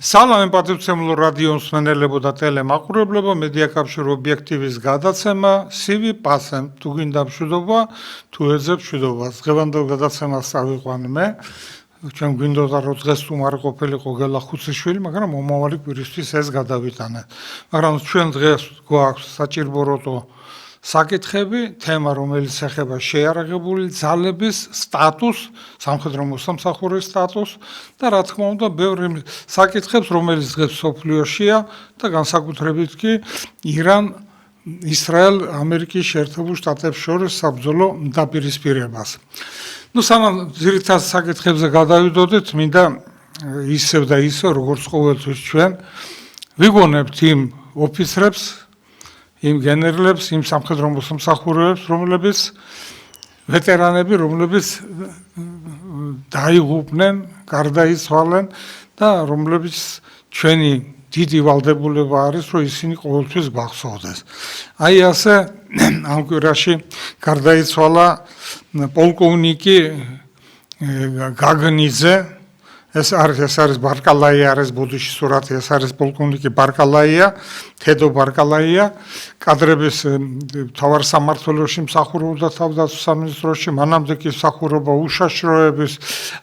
სალამი პატრიოტულ რადიოს მსმენელებო და ტელემაყურებლებო, მედიაკავშირ ობიექტივის გადაცემა CV პასემ, თუ გინდა მშვიდობა, თუ ეძებ მშვიდობას. დღევანდელ გადაცემას წავიყვან მე. Ჩვენ გვინდოდა რომ დღეს უმარი ყოფილიყო გელა ხუციშვილი, მაგრამ მომავალი კვირისთვის ეს გადავიტანეთ. მაგრამ ჩვენ დღეს გვაქვს საჭირო როტო საკითხები, თემა რომელიც ეხება შეიარაღებული ძალების სტატუსს, სამხედრო მოსამსახურის სტატუსს და რა თქმა უნდა, ბევრი საკითხებს, რომელიც დღეს სოფლიოშია და განსაკუთრებით კი ირან-ისრაელ-ამერიკის შეერთებულ შტატებს შორის საბრძოლო დაპირისპირებას. სანამ ძირითად საკითხებზე გადავიდოდეთ, მინდა ისევ და ისევ, როგორც ყოველთვის ჩვენ ვიგონებთ იმ ოფიცრებს, იმ გენერლებს, იმ სამხედრო მოსამსახურეებს, რომლებიც ვეტერანები, რომლებიც დაიღუპნენ, გარდაიცვალნენ და რომლებიც ჩვენი დიდი ვალდებულება არის, რომ ისინი ყოველთვის გვახსოვდეს. აი ასე ამ კვირაში გარდაიცვალა პოლკოვნიკი გაგნიძე, ეს არის ბარკალაია, არის ბუდიში სურათი, ეს არის პოლკოვნიკი ბარკალაია, თედო ბარკალაია, კადრების მთავარ სამმართველოში მსახურობდა თავდაცვის სამინისტროში, მანამდე კი მსახურობდა უშიშროების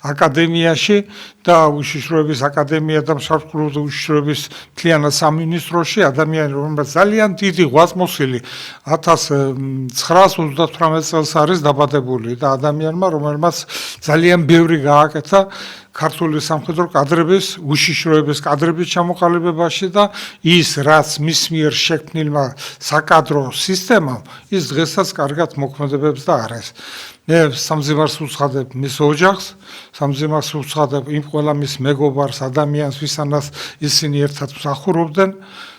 აკადემიაში და უშიშროების აკადემია და მსახურობდა უშიშროების მთლიანად სამინისტროში, ადამიანი, რომელსაც ძალიან დიდი ღვაწმოსილი 1938 წელს არის დაბადებული და ადამიანმა, რომელმაც ძალიან ბევრი გააკეთა ქართული სამხედრო კადრების, უშიშროების კადრების ჩამოყალიბებაში და ის, რაც მის მიერ შექმნილმა საკადრო სისტემამ, ის დღესაც კარგად მოქმედებებს და არის. მე სამძიმარს უცხადებ მის ოჯახს, სამძიმარს უცხადებ იმ ყველა მის მეგობარს, ადამიანს, ვისანაც ისინი ერთად მსახურობდნენ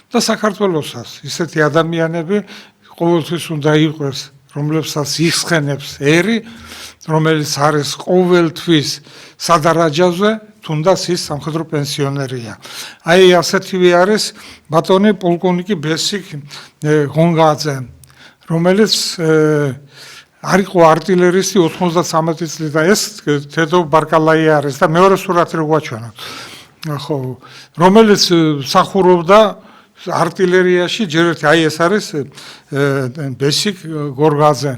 და საქართველოსაც. ისეთი ადამიანები ყოველთვის უნდა იყოს, რომლებსაც იხსენებს ერი, რომელიც არის ყოველთვის სადარაჯოზე, თუნდაც ის სამხედრო პენსიონერია. აი ასეთივე არის ბატონი პოლკოვნიკი ბესიკ გონგაძე, რომელიც არ იყო артиლერისტი 93 წლით და ეს თედო ბარკალაია არის და მეორე სურათი რო გვაჩვენოთ. ხო, რომელიც მსახურობდა артиლერიაში, ჯერ ერთი აი ეს არის ბესიკ გორგაძე,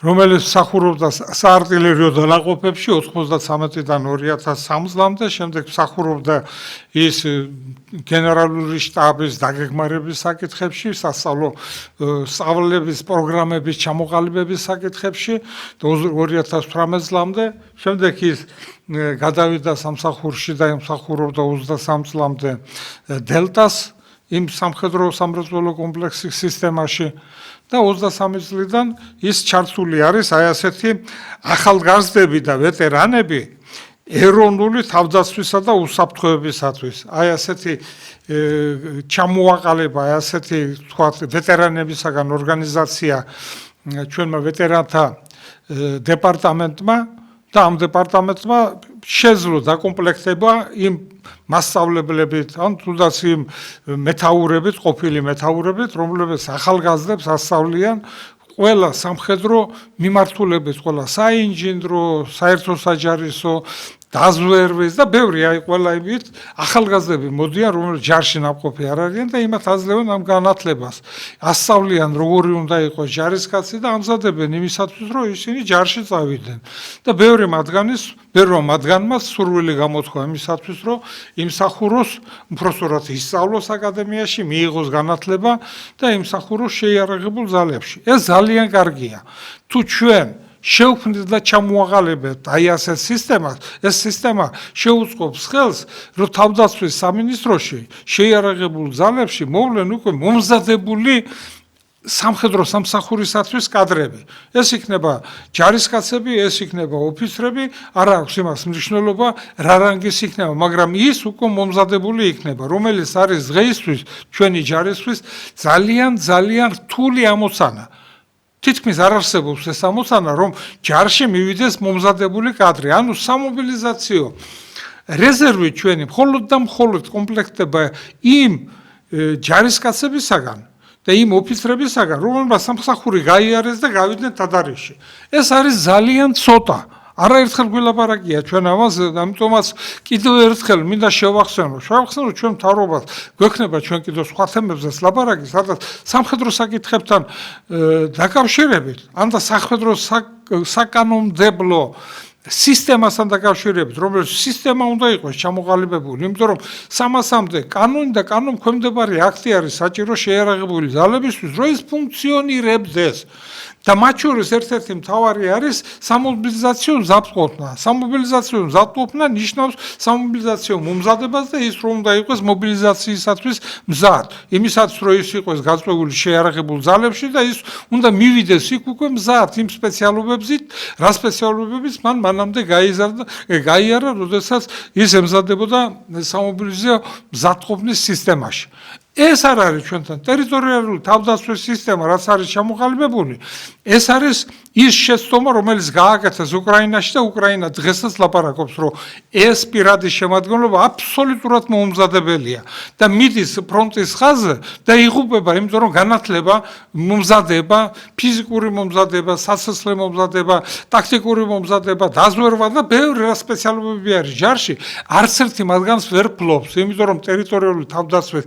რომელიც მსახურობდა საარტილერიო დანაყოფებში 93-დან 2003-მდე, შემდეგ მსახურობდა ის გენერალური შტაბის დაგეგმარების საკითხებში, სასწავლო სწავლების პროგრამების ჩამოყალიბების საკითხებში 2018 წლამდე, შემდეგ ის გადავიდა სამსახურში და მსახურობდა 23 წლამდე დელტას იმ სამხედრო სამრეწველო კომპლექსის სისტემაში და 23 წლიდან ის ჩართული არის აი ასეთი ახალგაზრდები და ვეტერანები ეროვნული თავდაცვისა და უსაფრთხოებისათვის. აი ასეთი ჩამოაყალიბა, აი ასეთი თქვათ ვეტერანებისაგან ორგანიზაცია ჩვენმა ვეტერანთა დეპარტამენტმა და ამ დეპარტამენტმა შეძლო დაკომპლექტება იმ მასწავლებლებით, ან თუნდაც იმ მეთაურებით, ყოფილი მეთაურებით, რომლებიც ახალგაზრდებს ასწავლიან ყველა სამხედრო მიმართულებით, ყველა საინჟინრო, საერთო საჯარისო, დაზვერვის და ბევრი აი ყველა იმით ახალგაზრდები მოდიან, რომლებიც ჯარში ნამყოფი არ არიან და იმათ აძლევენ ამ განათლებას. ასწავლიან როგორი უნდა იყოს ჯარისკაცი და ამზადებენ იმისათვის, რომ ისინი ჯარში წავიდნენ. და ბევრმა მათგანმა სურვილი გამოთქვა იმისათვის, რომ იმსახუროს უпроსტოდ ისწავლოს აკადემიაში, მიიღოს განათლება და იმსახუროს შეიარაღებულ ძალებში. ეს ძალიან კარგია. თუ ჩვენ შევქმნით და ჩამოაყალიბებთ აი ასეთ სისტემას, ეს სისტემა შეუწყობს ხელს, რომ თავდაცვის სამინისტროში შეიარაღებულ ძალებში მოვლენ უკვე მომზადებული სამხედრო სამსახურისათვის კადრები. ეს იქნება ჯარისკაცები, ეს იქნება ოფიცრები, არ აქვს იმას მნიშვნელობა, რა რანგის იქნება, მაგრამ ის უკვე მომზადებული იქნება, რომელიც არის დღეისთვის ჩვენი ჯარისთვის ძალიან რთული ამოცანა. თითქმის არ არსებობს ეს ამოცანა, რომ ჯარში მივიდეს მომზადებული კადრი, ანუ სამობილიზაციო რეზერვი ჩვენი მხოლოდ და მხოლოდ კომპლექტება იმ ჯარისკაცებისაგან და იმ ოფიცრებისაგან, რომელმაც სამსახური გაიარეს და გავიდნენ თადარიგში. ეს არის ძალიან ცოტა. არაერთხელ გვილაპარაკია ჩვენ ამას, ამიტომაც კიდევ ერთხელ მინდა შევახსენო, ჩვენ მთავრობას გვექნება ჩვენ კიდევ სხვა თემებზეც ლაპარაკი, სადაც სამხედრო საკითხებთან დაკავშირებით, ან და სამხედრო საკანონმდებლო სისტემასთან დაკავშირებით, რომელიც სისტემა უნდა იყოს ჩამოყალიბებული, იმიტომ რომ 300-მდე კანონი და კანონქვემდებარე აქტი არის საჭირო შეიარაღებული ძალებისთვის, რომ ის ფუნქციონირებდეს. და მათ შორის ერთ-ერთი მთავარი არის სამობილიზაციო მზადყოფნა. სამობილიზაციო მზადყოფნა ნიშნავს სამობილიზაციო მომზადებას და ის რომ უნდა იყოს მობილიზაციისათვის მზად. იმისათვის რომ ის იყოს გაწვეული შეიარაღებულ ძალებში და ის უნდა მივიდეს იქ უკვე მზად იმ სპეციალობებით, რა სპეციალობებიც მანამდე გაიარა, როდესაც ის ემზადებოდა სამობილიზაციო მზადყოფნის სისტემაში. ეს არ არის ჩვენთან ტერიტორიალური თავდაცვის სისტემა, რაც არის ჩამოყალიბებული. ეს არის ის შეცდომა, რომელიც გააკეთეს უკრაინაში და უკრაინა დღესაც ლაპარაკობს, რომ ეს პირადი შემადგენლობა აბსოლუტურად მომზადებელია და მიდის ფრონტის ხაზზე და იღუპება, იმიტომ რომ განათლება, მომზადება, ფიზიკური მომზადება, სასწრაფო მომზადება, ტაქტიკური მომზადება, დაზვერვა და ბევრი რა სპეციალობები არის ჯარში, არც ერთი მათგანს ვერ ფლობს, იმიტომ რომ ტერიტორიული თავდაცვის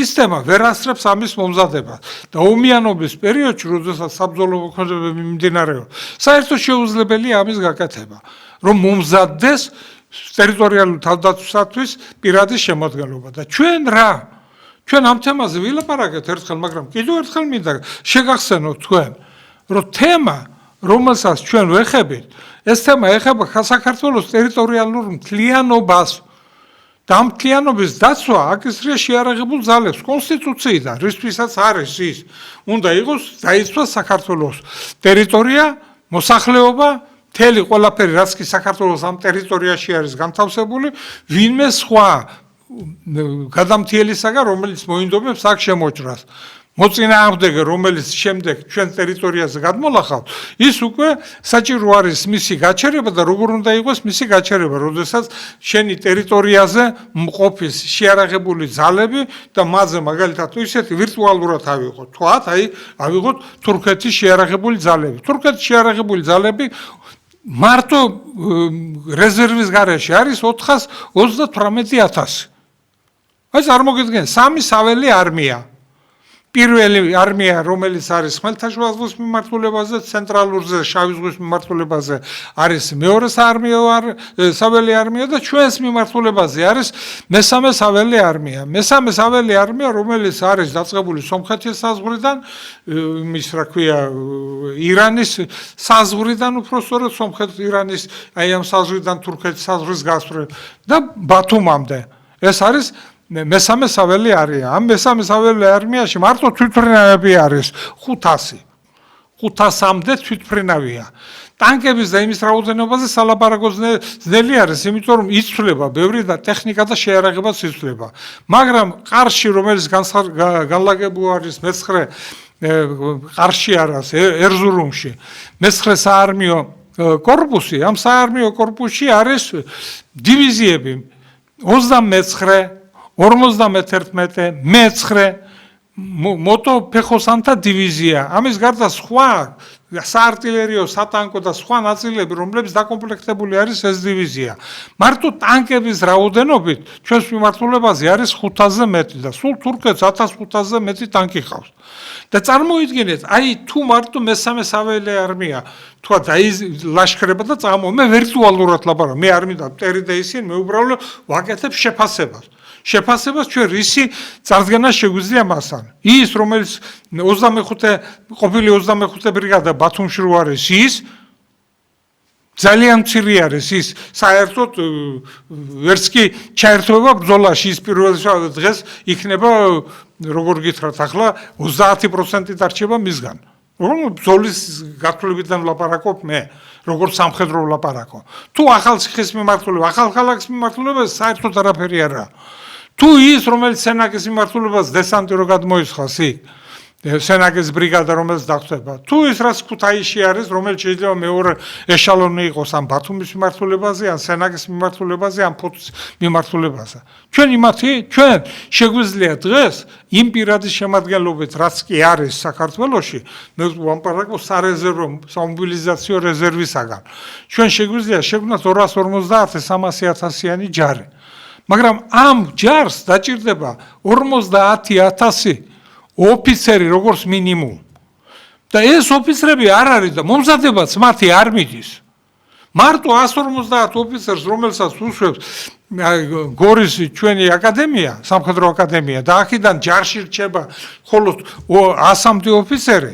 სისტემა ვერ ასწრებს ამის მომზადებას და ომიანობის პერიოდში, როდესაც საბრძოლო მოქმედებები მიმდინარეობს, საერთოდ შეუძლებელია ამის გაკეთება, რომ მომზადდეს ტერიტორიული თავდაცვისათვის პირადი შემადგენლობა და ჩვენ ამ თემაზე ვილაპარაკეთ ერთხელ, მაგრამ კიდევ ერთხელ მინდა შეგახსენოთ თქვენ, რომ თემა, რომელსაც ჩვენ ვეხებით, ეს თემა ეხება საქართველოს ტერიტორიალურ მთლიანობას. და ამ მთლიანობის დაცვა აკისრია შეიარაღებულ ძალებს კონსტიტუციიდან, რისთვისაც არის ის, უნდა იყოს დაიცვას საქართველოს ტერიტორია, მოსახლეობა, მთელი ყველაფერი, რაც კი საქართველოს ამ ტერიტორიაში არის განთავსებული, ვინმე სხვა გადამთიელისაგან, რომელიც მოინდომებს აქ შემოჭრას. მოწინააღმდეგე, რომელიც შემდეგ ჩვენ ტერიტორიაზე გადმოლახავთ, ის უკვე საჭირო არის მისი გაჩერება და როგორ უნდა იყოს მისი გაჩერება, როდესაც შენი ტერიტორიაზე მყოფის შეიარაღებული ძალები და მასზე მაგალითად ისეთი ვირტუალურად ავიღოთ. თქვათ, ავიღოთ თურქეთის შეიარაღებული ძალები. თურქეთის შეიარაღებული ძალები მარტო რეზერვის გარეშე არის 428,000. აი წარმოგიდგენთ, სამი საველე არმია. პირველი არმია, რომელიც არის ხმელთაშუა ზღვის მიმართულებაზე, ცენტრალურზე, შავი ზღვის მიმართულებაზე არის მეორე საველე არმია და ჩვენს მიმართულებაზე არის მესამე საველე არმია. მესამე საველე არმია, რომელიც არის დაწყებული სომხეთის საზღვრიდან, იმის რა ქვია, ირანის საზღვრიდან, უпростоრად სომხეთის ირანის, აი ამ საზღვრიდან თურქეთის საზღვრის გასწვრივ და ბათუმამდე. ეს არის მესამე საველე არმია. ამ მესამე საველე არმიაში მარტო თვითმფრინავები არის 500. 500-მდე თვითმფრინავია. ტანკების და იმის რაოდენობაზე სალაპარაკო ძნელი არის, იმიტომ რომ იცვლება ბევრი და ტექნიკა და შეიარაღებაც იცვლება. მაგრამ ყარში, რომელიც განლაგებული არის მე-9 ყარში არის ერზურუმში, მე-9 საარმიო კორპუსი, ამ საარმიო კორპუსში არის დივიზიები 29 51 მე-9 მოტოფეხოსანთა დივიზია. ამის გარდა სხვა საარტილერიო, სატანკო და სხვა ნაწილები, რომლებიც დაკომპლექტებული არის ეს დივიზია. მარტო ტანკების რაოდენობით ჩვენს მიმართულებაზე არის 500-ზე მეტი და სულ თურქეთს 1500-ზე მეტი ტანკი ყავს. და წარმოიდგინეთ, აი თუ მარტო მესამე საველე არმია თქვა ლაშქრება და მე ვირტუალურად ლაპარაკობ, მე არ მინდა მტერი და ისინი, მე უბრალოდ ვაკეთებ შეფასებას. შეფასებას ჩვენ რისი წარდგენა შეგვიძლია მასთან. ის, რომელიც 25 ბრიგადა ბათუმში რო არის, ის ძალიან მცირე არის, ის საერთოდ ვერც კი ჩაერთვება ბრძოლაში, ის პირველ დღეს იქნება, როგორ გითხრათ, ახლა 30% დარჩება მისგან. რომ ბრძოლის გათვლებიდან ვლაპარაკობ მე, როგორც სამხედრო ვლაპარაკო. თუ ახალციხის მიმართულება, ახალქალაქის მიმართულება საერთოდ არაფერი არაა. თუ ის, რომელიც სენაკის მიმართულებას დესანტი რო გადმოისხავს იქ, სენაგის ბრიგადა, რომელიც დახტება. თუ ის რაც ქუთაისში არის, რომელიც შეიძლება მეორე ეშალონი იყოს ან ბათუმის მიმართულებაზე, ან სენაგის მიმართულებაზე, ან ფოთის მიმართულებაზე. ჩვენ შეგვიძლია დღეს იმ პირადის შემადგენლობით, რაც კი არის საქართველოში, მე ვამბობ სარეზერვო სამობილიზაციო რეზერვისაგან. ჩვენ შეგვიძლია შექმნათ 250-300-იანი ჯარი. მაგრამ ამ ჯარს დაჭირდება 50,000 ოფიცერი როგორც მინიმუმ. და ეს ოფიცრები არ არის და მომზადებაც მათი არ მიდის. მარტო 150 ოფიცერს, რომელსაც უშვებს გორის ჩვენი აკადემია, სამხედრო აკადემია და აქედან ჯარში რჩება მხოლოდ 100-მდე ოფიცერი,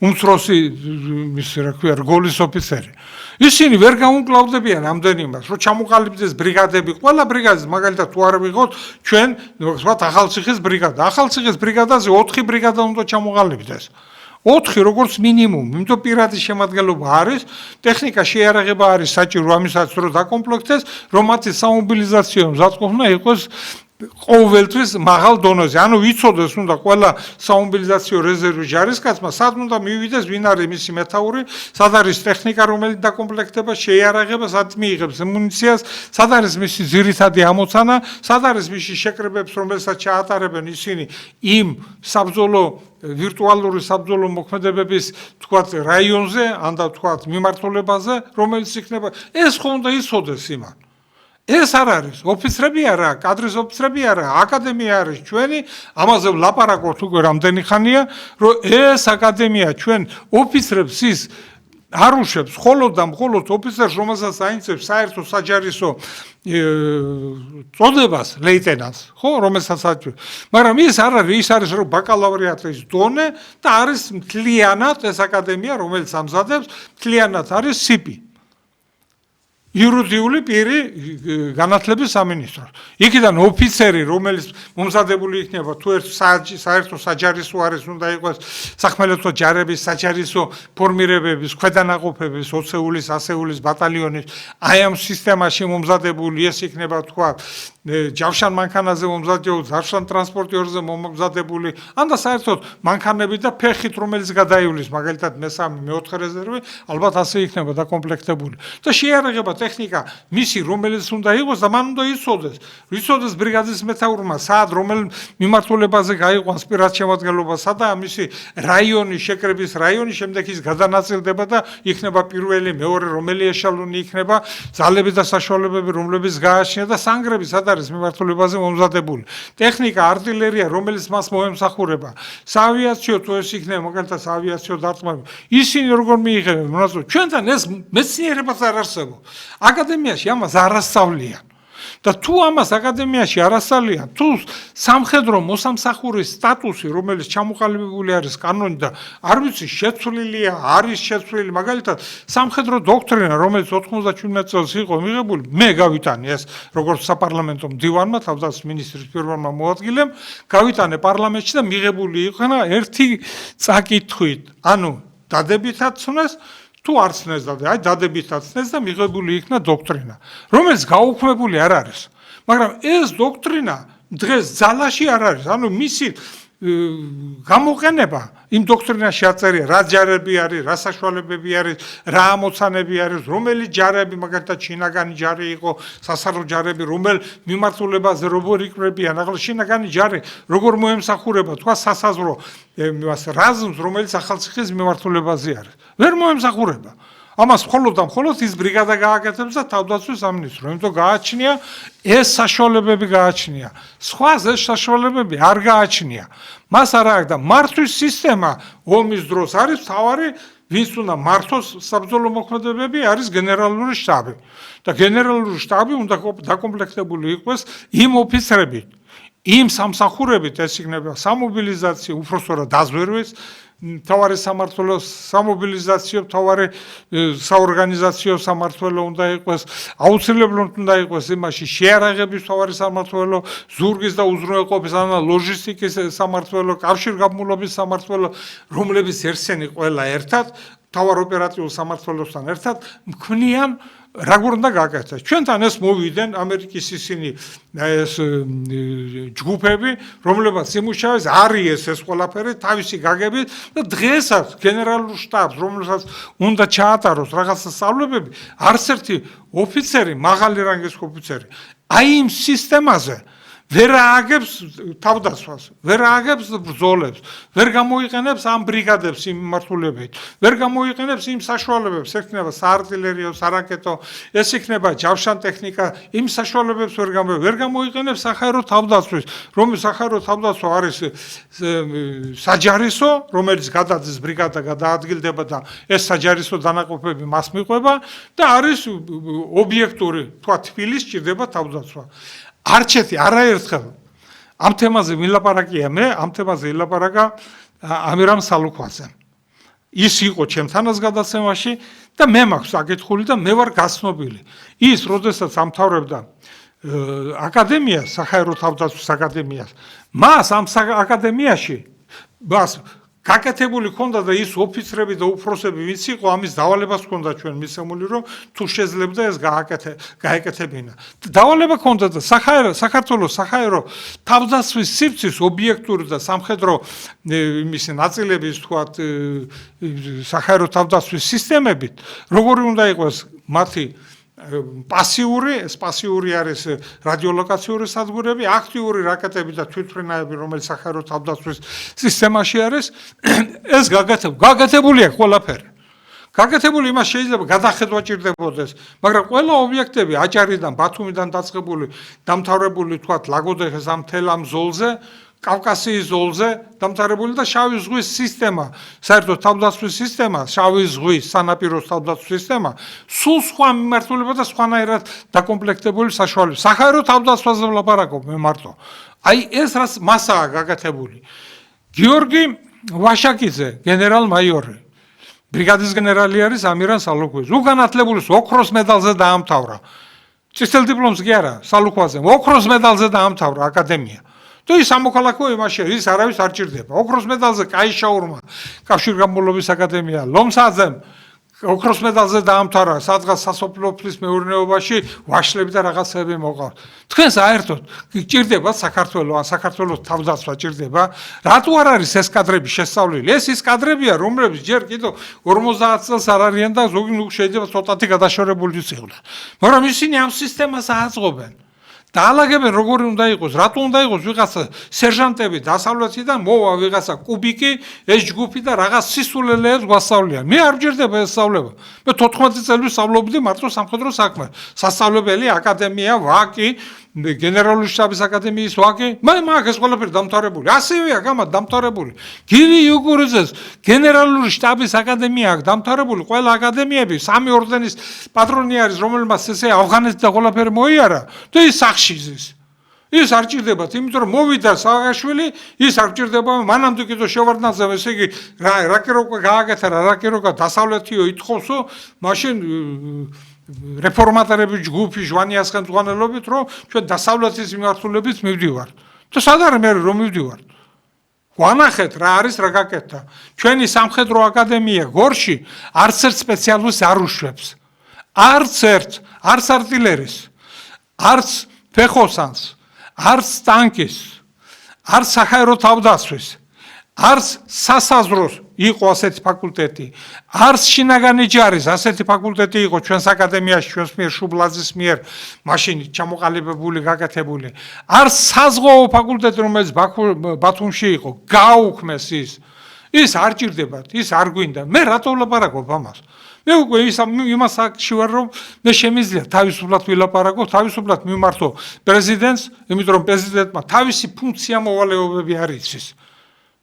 უმცროსი რა ქვია, რგოლის ოფიცერი. ისინი ვერ გაუმკლავდებიან ამდენ იმას, რომ ჩამოყალიბდეს ბრიგადები, ყველა ბრიგადის, მაგალითად თუ არ ვიღოთ ჩვენ, ვთქვათ, ახალციხის ბრიგადა. ახალციხის ბრიგადაზე 4 ბრიგადა უნდა ჩამოყალიბდეს. 4 როგორც მინიმუმ, იმიტომ პირადი შემადგენლობა არის, ტექნიკა შეიარაღება არის საჭირო ამისაც, რომ დაკომპლექტდეს, რომ მათი სამობილიზაციო მზადყოფნა იყოს ყოველთვის მაღალ დონეზე. ანუ ვიცოდეს უნდა ყველა სამობილიზაციო რეზერვის ჯარისკაცმა, სად უნდა მივიდეს, ვინ არის მისი მეთაური, სად არის ტექნიკა, რომელიც დაკომპლექტდება, შეიარაღება, სად მიიღებს მუნიციას, სად არის მისი ძირითადი ამოცანა, სად არის მისი შეკრებებს, რომელსაც ჩაატარებენ ისინი იმ საბრძოლო ვირტუალური საბრძოლო მოქმედებების თქვათ რაიონზე, ან და თქვათ მიმართულებაზე, რომელიც იქნება, ეს ხო უნდა იცოდეს იმან. ეს არ არის, ოფიცრები არა, კადრის ოფიცრები არა, აკადემია არის ჩვენი, ამაზე ვლაპარაკობთ უკვე რამდენი ხანია, რომ ეს აკადემია ჩვენ ოფიცრებს ის არ უშვებს, მხოლოდ და მხოლოდ ოფიცერს, რომელსაც აინცებს საერთო საჯარისო წოდებას, ლეიტენანტს, ხო, რომელსაც აჩვენებს. მაგრამ ის არ არის, ის არის რომ ბაკალავრიატის დონე და არის მთლიანად ეს აკადემია, რომელიც ამზადებს, მთლიანად არის სიპი. იურიდიული პირი განათლების სამინისტროს. იქიდან ოფიცერი, რომელიც მომზადებული იქნება, თუ ერთ საერთო საჯარისო არის, უნდა იყოს სახმელეთო ჯარების საჯარისო ფორმირებების, ქვედანაყოფების, 20-ის, 100-ის ბატალიონის, აი ამ სისტემაში მომზადებული ეს იქნება, თქვა, ჯავშან მანქანაზე მომზადებული, ჯავშან ტრანსპორტიორზე მომზადებული, ან და საერთოდ მანქანები და ფეხით, რომელიც გადაივლის, მაგალითად მე-3, მე-4 რეზერვი, ალბათ ასე იქნება დაკომპლექტებული. და შეიარაღება ტექნიკა მისი, რომელიც უნდა იყოს და მან უნდა იცოდეს ბრიგადის მეთაურმა, სად რომელ მიმართულებაზე გაიყვანს პირად შემადგენლობა, სადაა მისი რაიონი, შეკრების რაიონი, შემდეგ ის გადანაწილდება და იქნება პირველი, მეორე, რომელი ეშალონი იქნება, ძალები და საშუალებები, რომლებიც გააჩნია და სანგრები სად არის მიმართულებაზე მომზადებული. ტექნიკა, артиლერია, რომელიც მას მოემსახურება, საავიაციო თუ ეს იქნება, მაგალითად საავიაციო დარტყმები, ისინი როგორ მიიღებენ, მონაწილეობა. ჩვენთან ეს მეცნიერებაც არ არსებობს. აკადემიაში ამას არ ასწავლიან. და თუ ამას აკადემიაში არ ასწავლიან, თუ სამხედრო მოსამსახურის სტატუსი, რომელიც ჩამოყალიბებული არის კანონით და არ ვიცი შეცვლილია, არის შეცვლილი, მაგალითად, სამხედრო დოქტრინა, რომელიც 97 წელს იყო მიღებული, მე გავიტანე ეს, როგორც საპარლამენტო მდივანმა, თავდაცვის მინისტრის პირველმა მოადგილემ, გავიტანე პარლამენტში და მიღებული იქნა ერთი წაკითხვით, ანუ დადებითად ცნეს თუ არ ცნეს აი დადებითად ცნეს და მიღებული იქნა დოქტრინა, რომელიც გაუქმებული არ არის. მაგრამ ეს დოქტრინა დღეს ძალაში არ არის, ანუ მისი გამოყენება იმ დოქტრინაში აწერია, რა ჯარები არის, რა საშუალებები არის, რა ამოცანები არის, რომელი ჯარები, მაგალითად შინაგანი ჯარი იყო, სასარო ჯარები, რომელ მიმართულებაზე როგორ იკვრებიან, ახლა შინაგანი ჯარი როგორ მოემსახურება, თქვა სასაზღვრო რაზმს, რომელიც ახალციხის მიმართულებაზე არის. ვერ მოემსახურება. ამას მხოლოდ და მხოლოდ ის ბრიგადა გააკეთებს და თავდაცვის სამინისტრო, იმიტომ გააჩნია ეს საშუალებები გააჩნია. სხვას ეს საშუალებები არ გააჩნია. მას არ აქვს და მართვის სისტემა ომის დროს არის მთავარი, ვინც უნდა მართოს საბრძოლო მოქმედებები, არის გენერალური შტაბი. და გენერალური შტაბი უნდა დაკომპლექტებული იყოს იმ ოფიცრებით, იმ სამსახურებით, ეს იქნება სამობილიზაციო, უпростоრად დაზვერვის, მთავარი სამმართველო სამობილიზაციო, მთავარი საორგანიზაციო სამმართველო უნდა იყოს, აუცილებლად უნდა იყოს იმაში შეიარაღების მთავარი სამმართველო, ზურგის და უზრუნველყოფის ან ლოჯისტიკის სამმართველო, კავშირგაბმულობის სამმართველო, რომლებიც ერთსენი ყველა ერთად, მთავარ ოპერატიულ სამმართველოსთან ერთად მქმნიან Როგორ უნდა გაკეთდეს? ჩვენთან ეს მოვიდნენ ამერიკის ისინი ეს ჯგუფები, რომლებიც იმუშავეს არის ეს ყველაფერი თავისი გაგებით და დღესაც გენერალურ შტაბს, რომელსაც უნდა ჩაატაროს რაღაცა სწავლებები, არც ერთი ოფიცერი, მაღალი რანგის ოფიცერი, აი იმ სისტემაზე ვერ ააგებს თავდასხმას, ვერ ააგებს ბრძოლებს, ვერ გამოიყენებს ამ ბრიგადებს იმ მიმართულებით, ვერ გამოიყენებს იმ საშუალებებს, ეს იქნება საარტილერიო, სარაკეტო, ეს იქნება ჯავშან ტექნიკა, იმ საშუალებებს ვერ გამოიყენებს საჰაერო თავდაცვის, რომელიც საჰაერო თავდაცვა არის საჯარისო, რომელიც გადადის ბრიგადა გადაადგილდება და ეს საჯარისო დანაყოფები მას მიყვება და არის ობიექტური, თქვა თბილისს ჭირდება თავდაცვა. არჩეთი არაერთხელ ამ თემაზე ვილაპარაკია მე, ამ თემაზე ვილაპარაკა ამირამ სალუქვაძემ. ის იყო ჩემთანაც გადაცემაში და მე მაქვს საკითხული და მე ვარ გაცნობილი. ის, როდესაც ამთავრებდა აკადემიას, საჰაერო თავდაცვის აკადემიას, მას ამ აკადემიაში მას გაკეთებული ჰქონდა და ის ოფიცრები და უფროსები ვინც იყო ამის დავალებას ჰქონდა ჩვენ მისცემული რომ თუ შეძლებდა ეს გაეკეთებინა. დავალება ჰქონდა და საქართველოს საჰაერო თავდაცვის სივრცის ობიექტური და სამხედრო იმისი ნაწილების თქვათ საჰაერო თავდაცვის სისტემებით როგორი უნდა იყოს მათი პასიური არის რადიოლოკაციური სადგურები, აქტიური რაკეტები და თვითმფრინავები, რომელიც საჰაერო თავდაცვის სისტემაში არის, ეს გაკეთებულია ყველაფერი. გაკეთებული იმას შეიძლება გადახედვა ჭირდებოდეს, მაგრამ ყველა ობიექტები აჭარიდან, ბათუმიდან დაწყებული, დამთავრებული თქვათ ლაგოდეხის ამ მთელ ამ ზოლზე, კავკასიის ზოლზე დამთავრებული და შავი ზღვის სისტემა, საერთოდ თავდაცვის სისტემა, შავი ზღვის სანაპიროს თავდაცვის სისტემა, სულ სხვა მიმართულება და სხვანაირად დაკომპლექტებული საშუალებით. საჰაერო თავდაცვაზე ვლაპარაკობ მე მარტო. აი ეს რაც მასაა გაკეთებული. გიორგი ვაშაკიძე, გენერალ-მაიორი, ბრიგადის გენერალი არის ამირან სალუქვაძე. უგანათლებული ოქროს მედალზე დაამთავრა. წითელ დიპლომს კი არა, სალუქვაძემ ოქროს მედალზე დაამთავრა აკადემია. თუ ის სამოქალაქო იმაში ის არავის არ ჭირდება. ოქროს მედალზე კაიშაურმა კავშირგაბმულობის აკადემია, ლომსაძემ ოქროს მედალზე დაამთავრა სადღაც სასოფლო-ფლის მეურნეობაში ვაშლები და რაღაცები მოყავთ. თქვენ საერთოდ ჭირდება საქართველოს, ან საქართველოს თავდაცვა ჭირდება? რატო არ არის ეს კადრები შესწავლილი? ეს ის კადრებია, რომლებიც ჯერ კიდევ 50 წელს არ არიან და ზოგი შეიძლება ცოტათი გადაშორებული იყვნენ. მაგრამ ისინი ამ სისტემას აწყობენ. დაალაგებენ როგორი უნდა იყოს, რატო უნდა იყოს ვიღაცა სერჟანტები დასავლეთიდან მოვა ვიღაცა კუბიკი, ეს ჯგუფი და რაღაც სისულელეებს გვასწავლიან. მე არ მჯერდება ეს სწავლება. მე 14 წელი ვსწავლობდი მარტო სამხედრო საქმე. სასწავლებელი აკადემია, ვაკი, გენერალური შტაბის აკადემიის ვაკი, მე მაგ ეს ყველაფერი დამთავრებული. ასევეა გამა დამთავრებული. გივი იუგურიძეს გენერალური შტაბის აკადემია აქვს დამთავრებული, ყველა აკადემიები, 3 ორდენის პატრონი არის, რომელმაც ესე ავღანეთს და ყველაფერი მოიარა და ის სახში ზის. ის არ ჭირდებათ, იმიტომ რომ მოვიდა სააკაშვილი, ის არ ჭირდება, მანამდე კიდევ შევარდნაძემ, ესე იგი რაკიროკა გააკეთა, რაკიროკა დასავლეთიო ითხოვსო, მაშინ რეფორმატორების ჯგუფი ჟვანიას ხელმძღვანელობით, რომ ჩვენ დასავლეთის მიმართულებით მივდივართ. და სად არის მე რომ მივდივართ? ვანახეთ რა არის რა გაკეთდა. ჩვენი სამხედრო აკადემია გორში არც ერთ სპეციალისტს არ უშვებს. არც ერთ, არც არტილერის, არც ფეხოსანს, არც ტანკის, არც საჰაერო თავდაცვის, არც სასაზროს იყო ასეთი ფაკულტეტი, არც შინაგანი ჯარის ასეთი ფაკულტეტი იყო ჩვენს აკადემიაში, ჩვენს მიერ შუბლაძის მიერ მაშინ ჩამოყალიბებული, გაკეთებული. არც საზღვაო ფაკულტეტი, რომელიც ბათუმში იყო, გააუქმეს ის. ის არ ჭირდებათ, ის არ გვინდა. მე რატო ვლაპარაკობ ამას? მე უკვე იმას აქში ვარ, რომ მე შემიძლია თავისუფლად ვილაპარაკო, თავისუფლად მიმართო პრეზიდენტს, იმიტომ რომ პრეზიდენტმა თავისი ფუნქცია მოვალეობები არ იცის.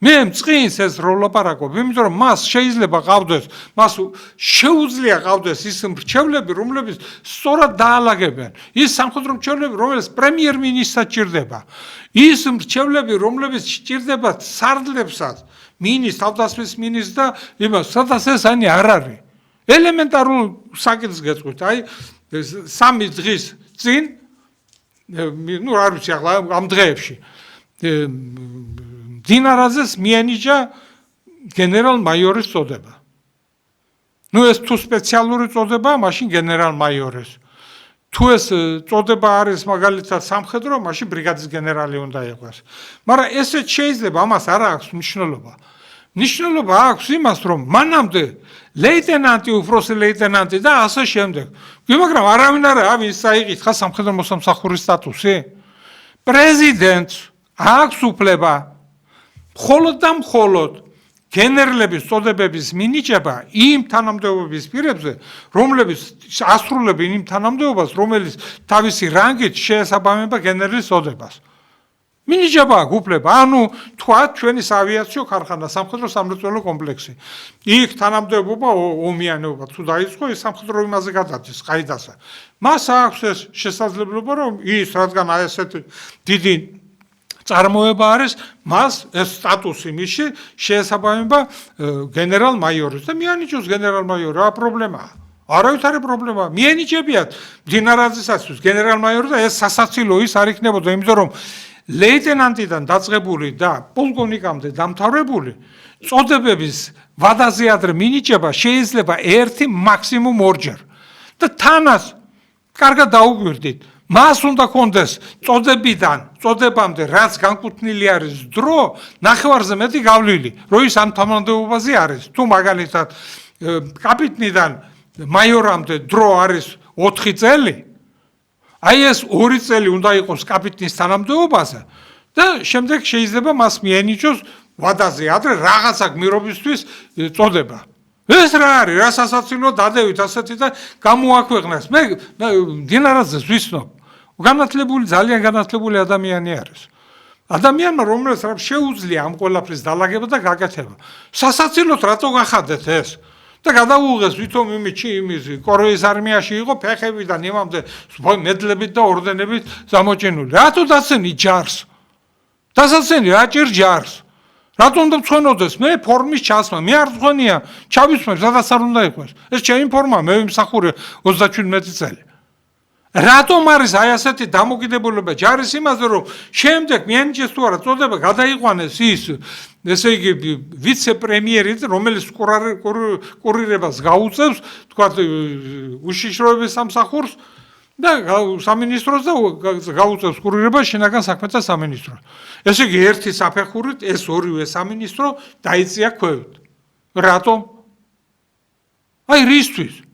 მე მწყინს ეს რო ვლაპარაკობ, იმიტომ რომ მას შეიძლება ყავდეს, მას შეუძლია ყავდეს ის მრჩევლები, რომლებიც სწორად დაალაგებენ. ის სამხედრო მრჩევლები, რომელიც პრემიერ-მინისტრად ჭირდება. ის მრჩევლები, რომლებიც ჭირდებათ სარდლებსაც, მინის, თავდაცვის მინის და იმას, სადაც ეს ani არ არის. ელემენტარულ საკითხს გეტყვით, აი 3 დღის წინ, ნუ არ ვიცი ახლა ამ დღეებში დინარაძეს მიენიჭა გენერალ-მაიორის წოდება. ნუ ეს თუ სპეციალური წოდებაა, მაშინ გენერალ-მაიორის. თუ ეს წოდება არის მაგალითად სამხედრო, მაშინ ბრიგადის გენერალი უნდა იყოს. მაგრამ ესეც შეიძლება, ამას არ აქვს მნიშვნელობა. მნიშვნელობა აქვს იმას, რომ მანამდე ლეიტენანტი, უფროსი ლეიტენანტი და ასე შემდეგ. მაგრამ არავინ არ არის წაიკითხა სამხედრო მოსამსახურის სტატუსი. პრეზიდენტს აქვს უფლება მხოლოდ და მხოლოდ გენერლების წოდებების მინიჭება იმ თანამდებობის პირებზე, რომლებიც ასრულებენ იმ თანამდებობას, რომელიც თავისი რანგით შეესაბამება გენერლის წოდებას. მინიჭება აქვს უფლება, ანუ თქვათ ჩვენი საავიაციო ქარხანა, სამხედრო სამრეწველო კომპლექსი. იქ თანამდებობა ომიანობა თუ დაიწყო, ის სამხედრო იმაზე გადადის, ყაიდასა. მას აქვს ეს შესაძლებლობა, რომ ის რადგან აი ესეთი დიდი წარმოება არის, მას ეს სტატუსი მისში შეესაბამება გენერალ-მაიორის და მიანიჭოს გენერალ-მაიორი, რა პრობლემაა? არავითარი პრობლემა. მიენიჭებიათ მდინარაძისათვის გენერალ-მაიორი და ეს სასაცილო ის არ იქნებოდა, იმიტომ რომ ლეიტენანტიდან დაწყებული და პოლკოვნიკამდე დამთავრებული წოდებების ვადაზე ადრე მინიჭება შეიძლება ერთი მაქსიმუმ ორჯერ. და თანაც კარგად დაუგვირდით, მას უნდა კონდეს წოდებამდე რაც განკუთვნილი არის დრო, ნახევარზე მეტი გავლილი, რომ ის ამ თანამდებობაზე არის. თუ მაგალითად კაპიტნიდან მაიორამდე დრო არის 4 წელი, აი ეს 2 წელი უნდა იყოს კაპიტნის თანამდებობაზე და შემდეგ შეიძლება მას მიენიჭოს ვადაზე ადრე რაღაცა გმირობისთვის წოდება. ეს რა არის, რა სასაცილო დადევით ასეთი და გამოაქვეყნეს. მე მდინარაძეს ვიცნობ. განათლებული, ძალიან განათლებული ადამიანი არის. ადამიანმა, რომელსაც რა შეუძლია ამ ყველაფრის დალაგება და გაკეთება. სასაცილოდ რატო გახადეთ ეს? და გადაუღეს ვითომ იმის კორეის არმიაში იყო ფეხებიდან იმამდე მედლებით და ორდენებით გამოჭენული. რატო დაცენი ჯარს? დასაცენი რა ჭირ ჯარს? რატო უნდა მწვენოდეს? მე ფორმის ჩასმა, მე არ მწვენია, ჩავისმებ, სადაც არ უნდა იყოს. ეს ჩემი ფორმა, მე ვიმსახურე 37 წელი. რატომ არის აი ასეთი დამოკიდებულება ჯარის იმაზე, რომ შემდეგ მიანიჭეს თუ არა წოდება გადაიყვანეს ის, ესე იგი ვიცე-პრემიერი, რომელიც კურირებას გაუწევს, თქვათ უშიშროების სამსახურს და სამინისტროს და გაუწევს კურირებას შინაგან საქმეთა სამინისტროს. ესე იგი ერთი საფეხურით ეს ორივე სამინისტრო დაიწია ქვევით. რატომ? აი რისთვის?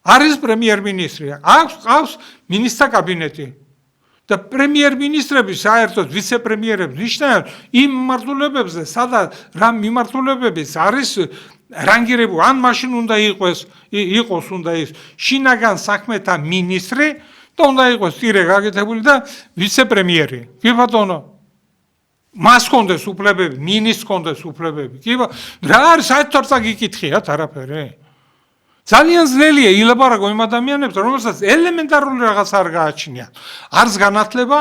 არის პრემიერ-მინისტრი, აქვს მინისტრთა კაბინეტი და პრემიერ-მინისტრები საერთოდ ვიცე-პრემიერებს ნიშნავენ იმ მიმართულებებზე, სადაც რა მიმართულებების არის რანგირებული, ან მაშინ უნდა იყოს უნდა ის შინაგან საქმეთა მინისტრი და უნდა იყოს წირე გაკეთებული და ვიცე-პრემიერი. კი ბატონო, მას კონდეს უფლებები, მინისტრს კონდეს უფლებები. კი ბატონო, რა არის საერთოდ არ წაგიკითხიათ არაფერი? ძალიან ძნელია ილაპარაკო იმ ადამიანებს, რომელსაც ელემენტარული რაღაც არ გააჩნიათ. არც განათლება,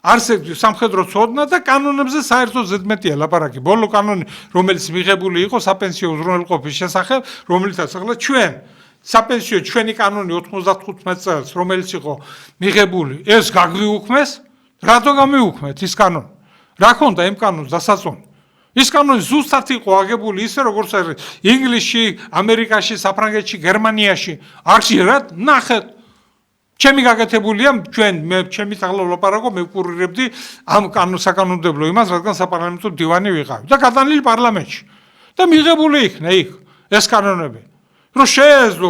არც სამხედრო ცოდნა და კანონებზე საერთოდ ზედმეტია ლაპარაკი. ბოლო კანონი, რომელიც მიღებული იყო საპენსიო უზრუნველყოფის შესახებ, რომელიცაც ახლა ჩვენ საპენსიო ჩვენი კანონი 95 წელს, რომელიც იყო მიღებული, ეს გაგვიუქმეს, რატო გამიუქმეთ ის კანონი? რა ქონდა იმ კანონს დასაწონი? ის კანონი ზუსტად იყო აგებული ისე, როგორც არის ინგლისში, ამერიკაში, საფრანგეთში, გერმანიაში. არ შეიძლება ნახეთ. ჩემი გაკეთებულია, ჩემი ახლა ვლაპარაკო, მე ვკურირებდი ამ საკანონმდებლო იმას, რადგან საპარლამენტო დივანი ვიყავი და გადანილი პარლამენტში. და მიღებული იქნა იქ ეს კანონები. რომ შეეძლო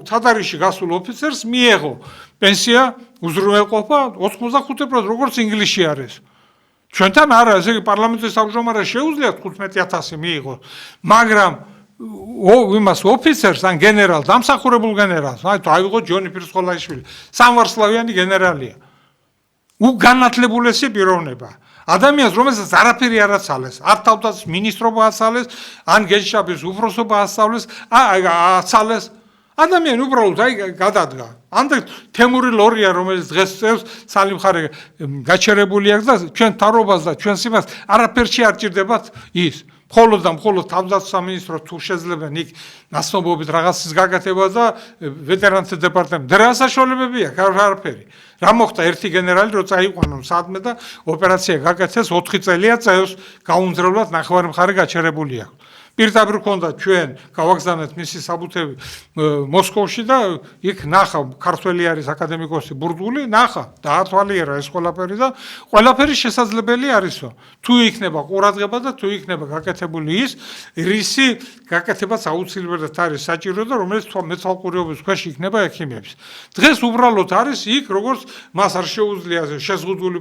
თადარიში გასულ ოფიცერს მიეღო პენსია უზრუნველყოფა 85%, როგორც ინგლისში არის. ჩვენთან არა, ესე იგი პარლამენტის თავმჯდომარეს შეუძლიათ 15,000 მიიღოს, მაგრამ იმას ოფიცერს ან გენერალს, დამსახურებულ გენერალს, აიღო ჯონი ფირსხოლაიშვილი, სამვარსკვლავიანი გენერალია. უგანათლებულესი პიროვნება. ადამიანს, რომელსაც არაფერი არ აცალეს, არ თავდაცვის მინისტრობა აცალეს, ან გენშტაბის უფროსობა აცალეს, ადამიანი უბრალოდ გადადგა. ანდა თემური ლორია, რომელიც დღეს წევს სალიმხარე გაჩერებული აქვს და ჩვენ თავრობას და ჩვენს იმას არაფერში არ ჭირდებათ ის. მხოლოდ და მხოლოდ თავდაცვის სამინისტრო თუ შეძლებენ იქ ნაცნობობით რაღაცის გაკეთება და ვეტერანთა დეპარტამენტი. რა საშუალებები აქვს? არაფერი. რა მოხდა ერთი გენერალი რო წაიყვანონ სადმე და ოპერაცია გაკეთეს 4 წელია წევს გაუნძრებლად ნახევარი მხარე გაჩერებული აქვს. პირდაპირ ქონდა ჩვენ გავაგზავნეთ მისი საბუთები მოსკოვში და იქ ნახა ქართველი არის აკადემიკოსი ბურდული, ნახა დაათვალიერა ეს ყველაფერი და ყველაფერი შესაძლებელი არისო. თუ იქნება ყურადღება და თუ იქნება გაკეთებული ის, რისი გაკეთებაც აუცილებლად არის საჭირო და რომელიც მეთვალყურეობის ქვეშ იქნება ექიმების. დღეს უბრალოდ არის იქ როგორც მას არ შეუძლია შეზღუდული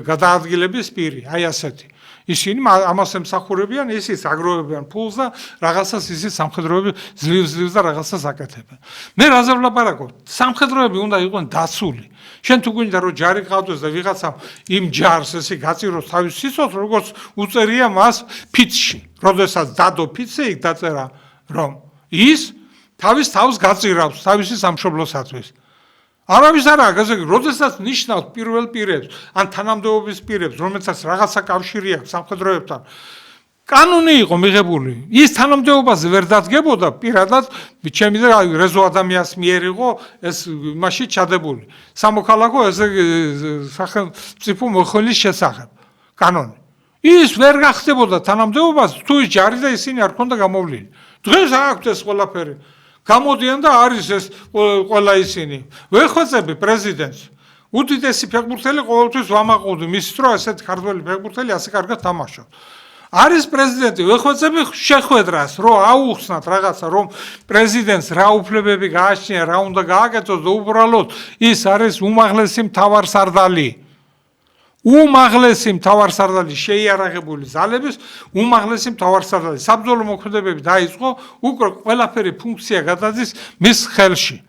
გადაადგილების პირი, აი ასეთი. ისინი ამას ემსახურებიან, ისიც აგროვებიან ფულს და რაღაცას ისიც სამხედროები ძლივს და რაღაცას აკეთებენ. მე რაზე ვლაპარაკობ? სამხედროები უნდა იყვნენ დაცული. შენ თუ გვინდა რომ ჯარი ყავდეს და ვიღაცამ იმ ჯარს ესე გაწიროს თავის სიცოცხლეს, როგორც უწერია მას ფიცში. როდესაც დადო ფიცზე იქ დაწერა რომ ის თავის თავს გაწირავს თავისი სამშობლოსათვის. არავის არა, როდესაც ნიშნავს პირველ პირებს, ან თანამდებობის პირებს, რომელსაც რაღაცა კავშირი აქვს სამხედროებთან, კანონი იყო მიღებული. ის თანამდებობაზე ვერ დადგებოდა პირადად, ჩემი და რეზო ადამიანის მიერ იყო ეს მასში ჩადებული. სამოქალაქო ესე სახელმწიფო მოხელის შესახებ კანონი. ის ვერ გახდებოდა თანამდებობას, თუ ის ჯარი და ისინი არ ქონდა გამოვლილი. დღეს აქვთ ეს ყველაფერი. გამოდიან და არის ეს ყველა ისინი. ვეხვეწები პრეზიდენტს. უდიდესი ფეხბურთელი ყოველთვის ვამაყობდი მის დრო ესეთ ქართველი ფეხბურთელი ასე კარგად თამაშობს. არის პრეზიდენტი, ვეხვეწები შეხვედრას, რომ აუხსნათ რაღაცა, რომ პრეზიდენტს რა უფლებები გააჩნია, რა უნდა გააკეთოს და უბრალოდ ის არის უმაღლესი მთავარსარდალი. უმაღლესი მთავარსარდალი შეიარაღებული ძალების უმაღლესი მთავარსარდალი. საბრძოლო მოქმედებები დაიწყო, უკვე ყველაფერი ფუნქცია გადადის მის ხელში.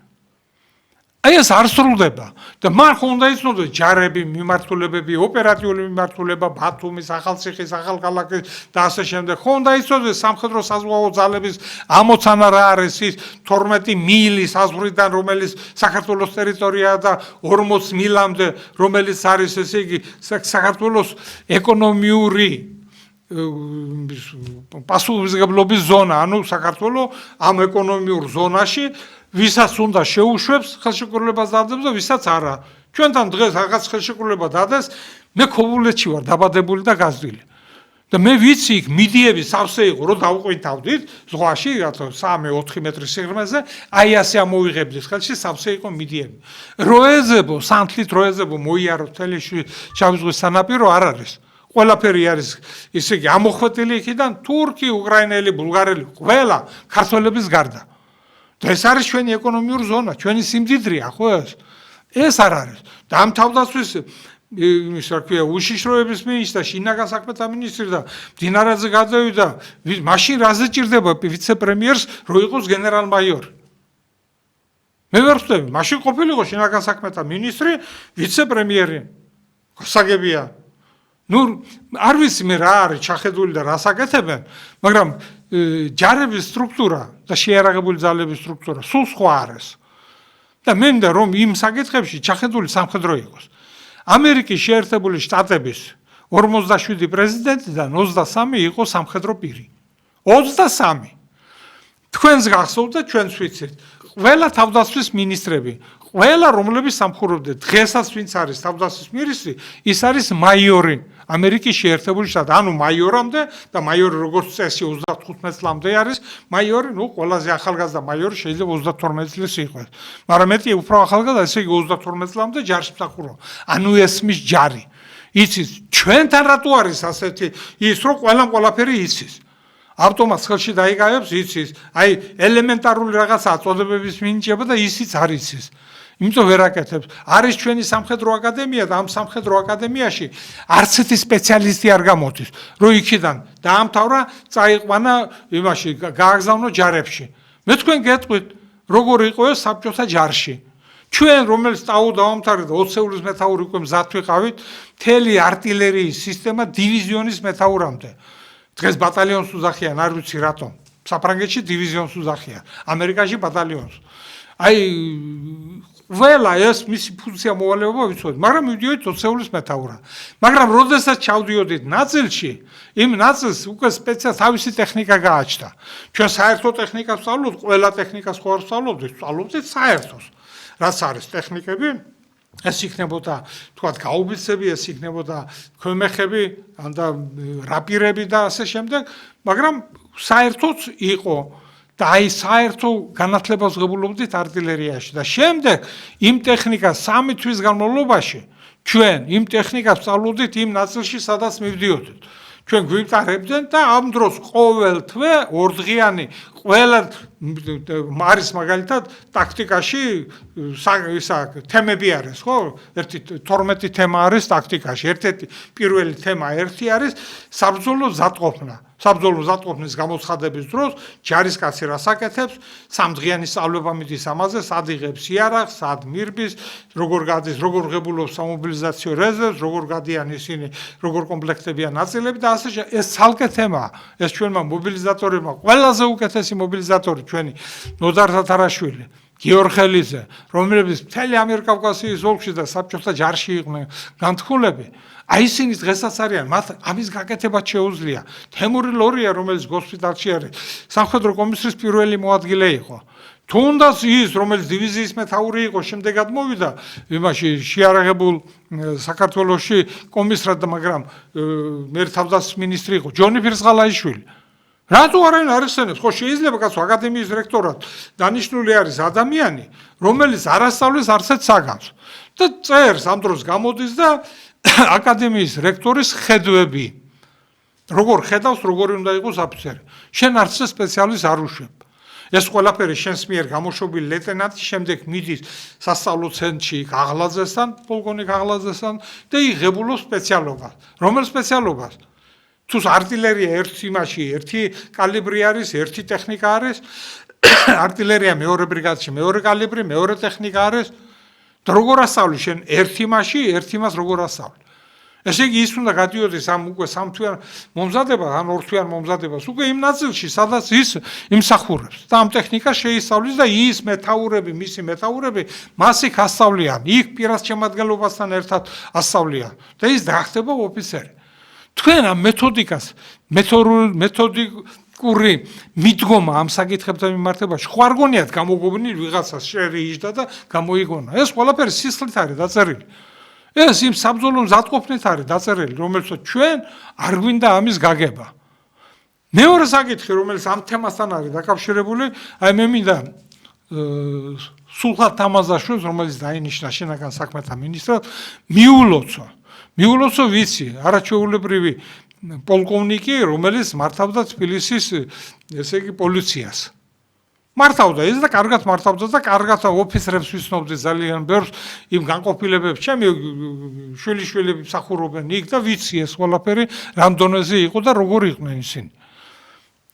აი ეს არ სრულდება და მართლა უნდა იცნოდეთ ჯარები, მიმართულებები, ოპერატიული მიმართულება, ბათუმის, ახალციხის, ახალქალაქის და ასე შემდეგ. ხო უნდა იცნოდეთ სამხედრო საზღვაო ძალების ამოცანა რა არის ის 12 მილი საზღვრიდან, რომელიც საქართველოს ტერიტორია და 40 მილამდე, რომელიც არის ესე იგი საქართველოს ეკონომიური პასუხისმგებლობის ზონა, ანუ საქართველოს ამ ეკონომიურ ზონაში ვისაც უნდა შეუშვებს ხელშეკრულებას დადებს და ვისაც არა. ჩვენთან დღეს რაღაც ხელშეკრულება დადეს, მე ქობულეთში ვარ დაბადებული და გაზრდილი. და მე ვიცი იქ მიდიები სავსე იყო, რომ დავუყვითავდით ზღვაში 3-4 მეტრის სიღრმეზე, აი ასე ამოვიღებდით ხელში სავსე იყო მიდიები. როეზებო, სანთლით როეზებო მოიარო მთელი შავი ზღვის სანაპირო არ არის. ყველაფერი არის ისე იგი ამოხვეტილი იქიდან თურქი, უკრაინელი, ბულგარელი, ყველა ქართველების გარდა. ეს არის ჩვენი ეკონომიური ზონა, ჩვენი სიმდიდრეა, ხო ეს? ეს არ არის. და ამ თავდაცვის ის რა ქვია, უშიშროების მინისტრი, შინაგან საქმეთა მინისტრი და მდინარეზე გადავიდა, მაშინ რაზე ჭირდება ვიცე-პრემიერს, რომ იყოს გენერალ-მაიორი. მე ვერ ხვდები, მაშინ ყოფილიყო შინაგან საქმეთა მინისტრი, ვიცე-პრემიერი. გასაგებია. ნუ არ ვიცი მე რა არის ჩახედული და რას აკეთებენ, მაგრამ ჯარების სტრუქტურა და შეიარაღებული ძალების სტრუქტურა სულ სხვა არის. და მე მინდა რომ იმ საკითხებში ჩახედული სამხედრო იყოს. ამერიკის შეერთებული შტატების 47 პრეზიდენტიდან 23 იყო სამხედრო პირი. 23. თქვენს გახსოვთ და ჩვენც ვიცით. ყველა თავდაცვის მინისტრები, ყველა რომლების სამხურობდნენ, დღესაც ვინც არის თავდაცვის მინისტრი, ის არის მაიორი ამერიკის შეერთებული შტატ, ანუ მაიორამდე და მაიორი როგორც წესი 35 წლამდე არის, მაიორი, ნუ ყველაზე ახალგაზრდა მაიორი შეიძლება 32 წლის იყოს. მაგრამ მეტი უფრო ახალგაზრდა, ესე იგი 32 წლამდე ჯარში მსახურობს. ანუ ესმის ჯარი. იცის, ჩვენთან რატო არის ასეთი ის, რომ ყველაფერი იცის. ავტომატს ხელში დაიკავებს, იცის. აი, ელემენტარული რაღაცა წოდებების მინიჭება და ისიც არ იცის. იმიტომ ვერ აკეთებს. არის ჩვენი სამხედრო აკადემია და ამ სამხედრო აკადემიაში არც ერთი სპეციალისტი არ გამოდის, რომ იქიდან დაამთავრა, წაიყვანა იმაში, გააგზავნო ჯარებში. მე თქვენ გეტყვით, როგორ იყო ეს საბჭოთა ჯარში. ჩვენ რომელიც დავამთავრეთ 20-ეულის მეთაური უკვე მზად ვიყავით, მთელი артиლერიის სისტემა დივიზიონის მეთაურამდე. დღეს ბატალიონს უძახიან, არ ვიცი რატომ. საფრანგეთში დივიზიონს უძახიან, ამერიკაში ბატალიონს. აი ყველა ეს მისი ფუნქცია მოვალეობა ვიცოდით, მაგრამ მივდიოდით 20-ეულის მეთაურად. მაგრამ როდესაც ჩავდიოდით ნაწილში, იმ ნაწილს უკვე სპეციალ თავისი ტექნიკა გააჩნდა. ჩვენ საერთო ტექნიკას ვსწავლობთ, ყველა ტექნიკას ხო არ ვსწავლობთ, ვსწავლობთ საერთოს. რაც არის ტექნიკები, ეს იქნებოდა, თქვათ, გაუბიცები, ეს იქნებოდა ქვემეხები, ან და რაპირები და ასე შემდეგ, მაგრამ საერთოც იყო და აი საერთო განათლებას ღებულობდით артиლერიაში და შემდეგ იმ ტექნიკას 3 თვის განმავლობაში ჩვენ იმ ტექნიკას სწავლობდით იმ ნაწილში, სადაც მივდიოდით. ჩვენ გვიტარებდნენ და ამ დროს ყოველ თვე ორდღიანი ყველა არის მაგალითად ტაქტიკაში თემები არის, ხო? 12 თემა არის ტაქტიკაში. ერთ-ერთი პირველი თემა ერთი არის საბრძოლო მზადყოფნა. საბრძოლო მზადყოფნის გამოცხადების დროს ჯარისკაცი რას აკეთებს? სამდღიანი სწავლება მიდის ამაზე, სად იღებს იარაღს, სად მირბის, როგორ გადის, როგორ ღებულობს სამობილიზაციო რეზერვს, როგორ გადიან ისინი, როგორ კომპლექტებიან ნაწილები და ასე შემდეგ. ეს ცალკე თემაა. ეს ჩვენმა მობილიზატორებმა ყველაზე უკეთესი მობილიზატორი ჩვენი ნოდარ თათარაშვილი, გიორგ ხელიძე, რომლებიც მთელი ამიერკავკასიის ოლქში და საბჭოთა ჯარში იყვნენ განთქმულები, აი ისინი დღესაც არიან, მათ ამის გაკეთებაც შეუძლია. თემური ლორია, რომელიც გოსპიტალში არის, სამხედრო კომისრის პირველი მოადგილე იყო. თუნდაც ის, რომელიც დივიზიის მეთაური იყო, შემდეგად მოვიდა იმაში შეარაღებულ საქართველოში კომისრად და მაგრამ მერთავდაცვის მინისტრი იყო ჯონი ფირსღალაიშვილი. რატო არ არიხსენებს? ხო შეიძლება კაცო აკადემიის რექტორად დანიშნული არის ადამიანი, რომელიც არ ასწავლის არცერთ საგანს და წერს ამ დროს გამოდის და აკადემიის რექტორის ხედვები. როგორ ხედავს, როგორი უნდა იყოს ოფიცერი. შენ არც სპეციალისტს არ უშვებ. ეს ყველაფერი შენს მიერ გამოშვებული ლეიტენანტი შემდეგ მიდის სასწავლო ცენტრში აღლაძესთან, პოლკოვნიკ აღლაძესთან და იღებულობს სპეციალობას. რომელ სპეციალობას? თუ артиლერია ერთ იმაში, ერთი კალიბრი არის, ერთი ტექნიკა არის, артиლერია მეორე ბრიგადაში მეორე კალიბრი, მეორე ტექნიკა არის. და როგორ ასწავლი შენ ერთ იმაში, ერთ იმას როგორ ასწავლი? ესე იგი ის უნდა გადიოდეს ამ უკვე 3 თვიან მომზადებას, ან 2 თვიან მომზადებას, უკვე იმ ნაწილში, სადაც ის იმსახურებს. და ამ ტექნიკას შეისწავლის და ის მეთაურები, მისი მეთაურები მას იქ ასწავლიან, იქ პირას შემადგენლობასთან ერთად ასწავლიან და ის დახტება ოფიცერი. თქვენ ამ მეთოდიკას, მეთოდიკური მიდგომა ამ საკითხებთან მიმართებაში ხო არ გონიათ გამოგონილი ვიღაცას შეიჭდა და გამოიგონა. ეს ყველაფერი სისხლით არის დაწერილი. ეს იმ საბრძოლო მზადყოფნით არის დაწერილი, რომელსაც ჩვენ არ გვინდა ამის გაგება. მეორე საკითხი, რომელიც ამ თემასთან არის დაკავშირებული, აი მე მინდა სულხან თამაზაშვილს, რომელიც დაინიშნა შინაგან საქმეთა მინისტრად, მიულოცო ვიცი, არაჩვეულებრივი პოლკოვნიკი, რომელიც მართავდა თბილისის, ესე იგი, პოლიციას. მართავდა ის და კარგად მართავდა და კარგად ოფიცრებს ვიცნობდი ძალიან ბევრს იმ განყოფილებებს, ჩემი შვილიშვილები მსახურობენ იქ და ვიცი ეს ყველაფერი რამ დონეზე იყო და როგორ იყვნენ ისინი.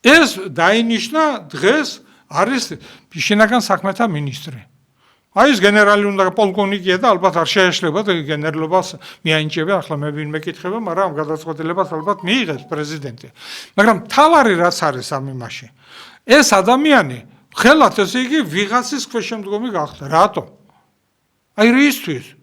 ეს დაინიშნა დღეს არის შინაგან საქმეთა მინისტრი. აი ეს გენერალი უნდა პოლკოვნიკია და ალბათ არ შეეშლება და გენერლობას მიაინჭება, ახლა მე ვინ მეკითხება, მაგრამ ამ გადაწყვეტილებას ალბათ მიიღებს პრეზიდენტი. მაგრამ თავარი რაც არის ამ იმაში, ეს ადამიანი ხელად ესე იგი ვიღაცის ქვეშემდგომი გახდა. რატო? აი რისთვის?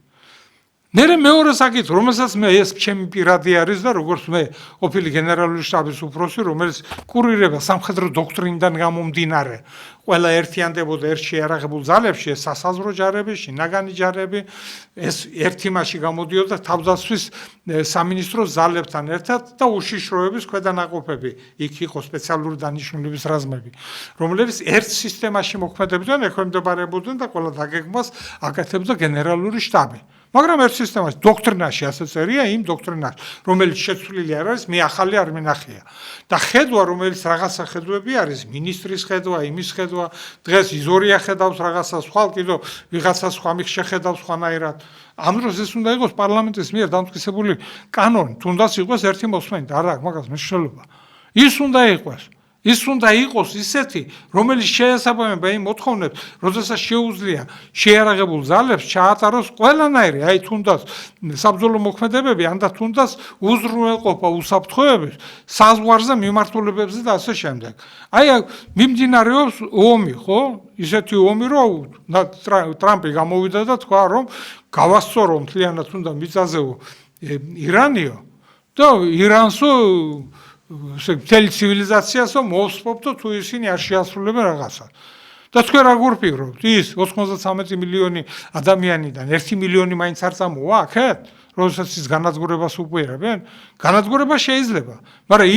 მერე მეორე საკითხი, რომელსაც მე ეს ჩემი პირადი არის და როგორც მე ყოფილი გენერალური შტაბის უფროსი, რომელიც კურირება სამხედრო დოქტრინიდან გამომდინარე, ყველა ერთიანდებოდა ერთ შეიარაღებულ ძალებში, ეს სასაზღვრო ჯარები, შინაგანი ჯარები, ეს ერთ იმაში გამოდიოდა თავდაცვის სამინისტროს ძალებთან ერთად და უშიშროების ქვედანაყოფები, იქ იყო სპეციალური დანიშნულების რაზმები, რომლებიც ერთ სისტემაში მოქმედებდნენ, ექვემდებარებოდნენ და ყველა დაგეგმვას აკეთებდა გენერალური შტაბი. მაგრამ ერთ სისტემაში, დოქტრინაში ასე წერია, იმ დოქტრინაში, რომელიც შეცვლილი არ არის, მე ახალი არ მინახია. და ხედვა, რომელიც რაღაცა ხედვები არის, მინისტრის ხედვა, იმის ხედვა, დღეს იზორია ხედავს რაღაცას, ხვალ კიდო ვიღაცა სხვა მიხ შეხედავს სხვანაირად. ამ დროს ეს უნდა იყოს პარლამენტის მიერ დამტკიცებული კანონი, თუნდაც იყოს ერთი მოსმენით, არა აქვს მაგას მნიშვნელობა. ის უნდა იყოს. ის უნდა იყოს ისეთი, რომელიც შეესაბამება იმ მოთხოვნებს, როდესაც შეუძლია შეიარაღებულ ძალებს ჩაატაროს ყველანაირი, აი თუნდაც საბრძოლო მოქმედებები, ან და თუნდაც უზრუნველყოფა უსაფრთხოების, საზღვარზე მიმართულებებზე და ასე შემდეგ. აი მიმდინარეობს ომი, ხო? ისეთი ომი, რომ ტრამპი გამოვიდა და თქვა, რომ გავასწორო მთლიანად თუნდა მიწაზეო ირანიო და ირანსო მთელი ცივილიზაციასო მოვსპობთ თუ ისინი არ შეასრულებენ რაღაცას. და თქვენ რა გურფიქრობთ? ის 93 მილიონი ადამიანიდან 1 მილიონი მაინც არ წამოვა აქეთ? როდესაც ის განადგურებას უპირებენ? განადგურება შეიძლება, მაგრამ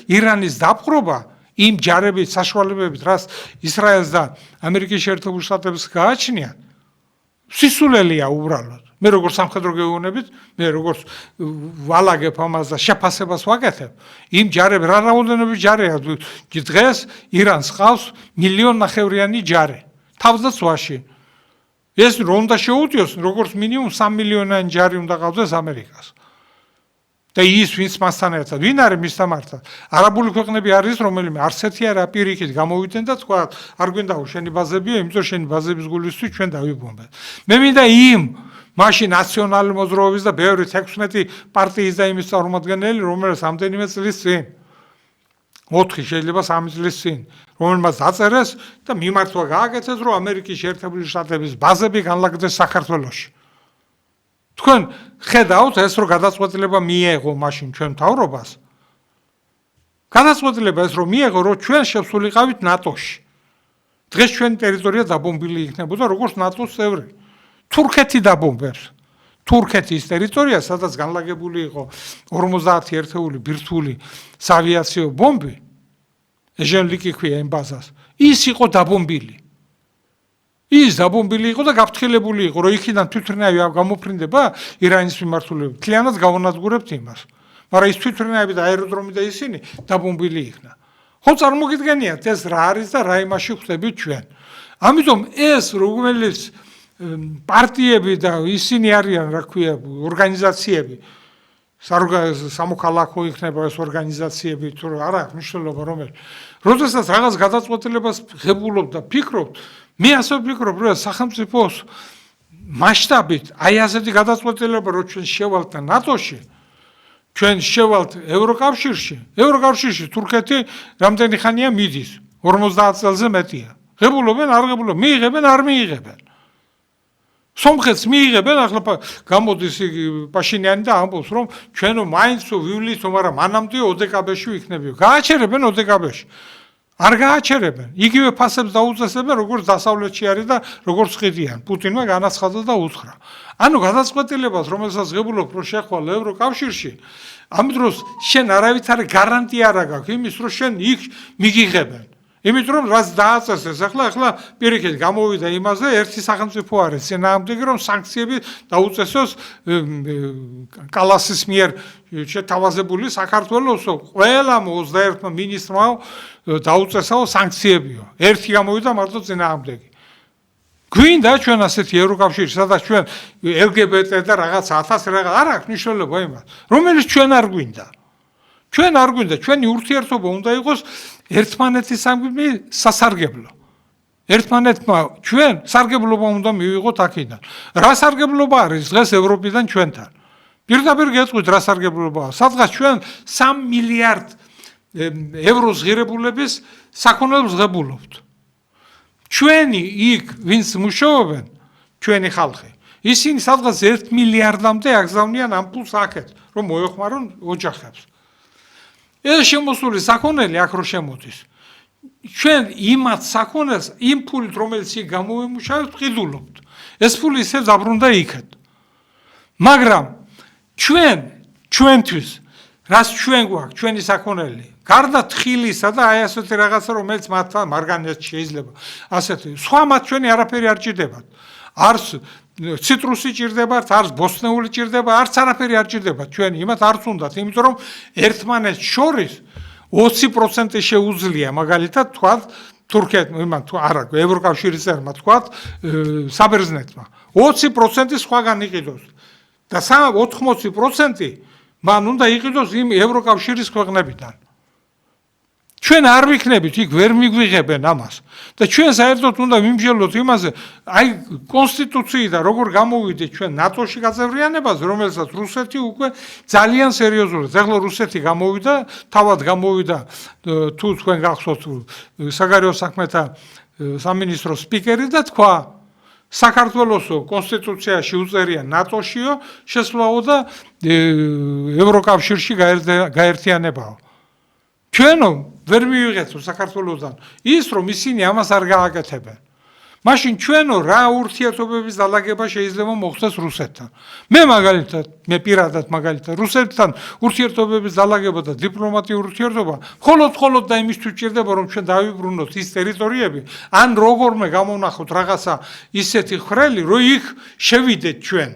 ირანის დაპყრობა იმ ჯარებით, საშუალებებით, რაც ისრაელს და ამერიკის შეერთებული შტატებს გააჩნიათ, სისულელია უბრალოდ. მე როგორც სამხედრო გეუბნებით, მე როგორც ვალაგებ ამას და შეფასებას ვაკეთებ, იმ ჯარებს რა რაოდენობის ჯარია დღეს ირანს ყავს 1,5 მილიონიანი ჯარი თავდაცვაში. ეს რომ უნდა შეუწიოს, როგორც მინიმუმ 3 მილიონიანი ჯარი უნდა ყავდეს ამერიკას. და ის ვინც მასთან ერთად, ვინ არის მისთან მართად? არაბული ქვეყნები არის, რომელიმე არცერთი არა პირიქით გამოვიდნენ და თქვა, არ გვინდაო შენი ბაზებია, იმიტომ შენი ბაზების გულისთვის ჩვენ დავიბომბეთ. მე მინდა იმ მაშინ ნაციონალური მოძრაობის და ბევრი 16 პარტიის და იმის წარმომადგენელი, რომელიც ამდენიმე წლის წინ 4 შეიძლება 3 წლის წინ, რომელმაც დაწერეს და მიმართვა გააკეთეს, რომ ამერიკის შეერთებული შტატების ბაზები განლაგდეს საქართველოში. თქვენ ხედავთ ეს რომ გადაწყვეტილება მიიღო მაშინ ჩვენ მთავრობას. გადაწყვეტილება ეს რომ მიიღო, რომ ჩვენ შევსულიყავით ნატოში. დღეს ჩვენი ტერიტორია დაბომბილი იქნებოდა როგორც ნატოს წევრი. თურქეთი დაბომბებს. თურქეთის ტერიტორია, სადაც განლაგებული იყო 50 ერთეული ბირთვული საავიაციო ბომბი, ეჟენლიკი ქვია იმ ბაზას, ის იყო დაბომბილი. ის დაბომბილი იყო და გაფრთხილებული იყო, რომ იქიდან თვითმფრინავი გამოფრინდება ირანის მიმართულებით. მთლიანად გავანადგურებთ იმას. მაგრამ ის თვითმფრინავი და აეროდრომი და ისინი დაბომბილი იქნა. ხო წარმოგიდგენიათ ეს რა არის და რა იმაში ხვდებით ჩვენ. ამიტომ ეს რომელიც პარტიები და ისინი არიან, რა ქვია, ორგანიზაციები, სამოქალაქო იქნება ეს ორგანიზაციები, თუ არა აქვს მნიშვნელობა რომელიც. როდესაც რაღაც გადაწყვეტილებას ღებულობ და ფიქრობ, მე ასე ვფიქრობ, რომ სახელმწიფოს მასშტაბით აი ასეთი გადაწყვეტილება, რომ ჩვენ შევალთ ნატოში, ჩვენ შევალთ ევროკავშირში. ევროკავშირში თურქეთი რამდენი ხანია მიდის? 50 წელზე მეტია. ღებულობენ, არ ღებულობენ, მიიღებენ, არ მიიღებენ. სომხეთს მიიღებენ, ახლა გამოდის პაშინიანი და ამბობს, რომ ჩვენო მაინც ვივლისო, მაგრამ მანამდე ოდეკაბეში ვიქნებიო. გააჩერებენ ოდეკაბეში. არ გააჩერებენ. იგივე ფასებს დაუწესებენ, როგორც დასავლეთში არის და როგორც ყიდიან. პუტინმა განაცხადა და უთხრა. ანუ გადაწყვეტილებას, რომელსაც ღებულობ, რომ შეხვალ ევროკავშირში, ამ დროს შენ არავითარი გარანტია არ აქვს იმის, რომ შენ იქ მიგიღებენ. იმიტომ რომ რაც დააწესეს, ახლა პირიქით გამოვიდა იმაზე, ერთი სახელმწიფო არის წინააღმდეგი, რომ სანქციები დაუწესოს კალასის მიერ შეთავაზებული საქართველოსო, ყველა 21 მინისტრმა დაუწესაო სანქციებიო. ერთი გამოვიდა მარტო წინააღმდეგი. გვინდა ჩვენ ასეთი ევროკავშირი, სადაც ჩვენ LGBT და რაღაც 1000 რაღაც არ აქვს მნიშვნელობა იმას, რომელიც ჩვენ არ გვინდა. ჩვენ არ გვინდა, ჩვენი ურთიერთობა უნდა იყოს ერთმანეთისგან სასარგებლო. ერთმანეთმა ჩვენ სარგებლობა უნდა მივიღოთ აქედან. რა სარგებლობა არის დღეს ევროპიდან ჩვენთან? პირდაპირ გეტყვით რა სარგებლობაა. სადღაც ჩვენ 3 მილიარდ ევროს ღირებულების საქონელს ღებულობთ. ჩვენი იქ ვინც მუშაობენ, ჩვენი ხალხი, ისინი სადღაც 1 მილიარდამდე აგზავნიან ამ ფულს აქეთ, რომ მოეხმარონ ოჯახებს. ეს შემოსული საქონელი აქ რო შემოდის. ჩვენ იმათ საქონელს იმ ფულით, რომელიც იქ გამოვიმუშავებთ, ყიდულობთ. ეს ფული ისევ დაბრუნდა იქეთ. მაგრამ ჩვენთვის, რაც ჩვენ გვაქვს, ჩვენი საქონელი, გარდა თხილისა და აი ასეთი რაღაცა, რომელიც მათთან მარგანეცი შეიძლება, ასეთი, სხვა მათ ჩვენი არაფერი არ ჭირდებათ. არც ციტრუსი ჭირდებათ, არც ბოსტნეული ჭირდება, არც არაფერი არ ჭირდებათ ჩვენი, იმათ არც უნდათ, იმიტომ რომ ერთმანეთს შორის 20% შეუძლია, მაგალითად თქვათ თურქეთმა, იმან თუ არა, ევროკავშირის წევრმა თქვათ საბერძნეთმა, 20% სხვაგან იყიდოს და 80% მან უნდა იყიდოს იმ ევროკავშირის ქვეყნებიდან. ჩვენ არ ვიქნებით, იქ ვერ მიგვიღებენ ამას. და ჩვენ საერთოდ უნდა ვიმსჯელოთ იმაზე, აი კონსტიტუციიდან როგორ გამოვიდეთ ჩვენ ნატოში გაწევრიანებაზე, რომელსაც რუსეთი უკვე ძალიან სერიოზულად. ეხლა რუსეთი გამოვიდა, თავად გამოვიდა, თუ თქვენ გახსოვთ, საგარეო საქმეთა სამინისტროს სპიკერი და თქვა, საქართველოსო კონსტიტუციაში უწერია ნატოშიო, შესვლაო და ევროკავშირში გაერთიანებაო. ჩვენო ვერ მივიღეთ საქართველოსთან ის რომ ისინი ამას არ გააკეთებენ. მაშინ ჩვენო რა ურთიერთობების დალაგება შეიძლება მოხდეს რუსეთთან. მე პირადად მაგალითად რუსეთთან ურთიერთობების დალაგება და დიპლომატიური ურთიერთობა მხოლოდ და იმისთვის ჭირდება რომ ჩვენ დავიბრუნოთ ის ტერიტორიები, ან როგორმე გამოვნახოთ რაღაცა ისეთი ხრელი, რომ იქ შევიდეთ ჩვენ.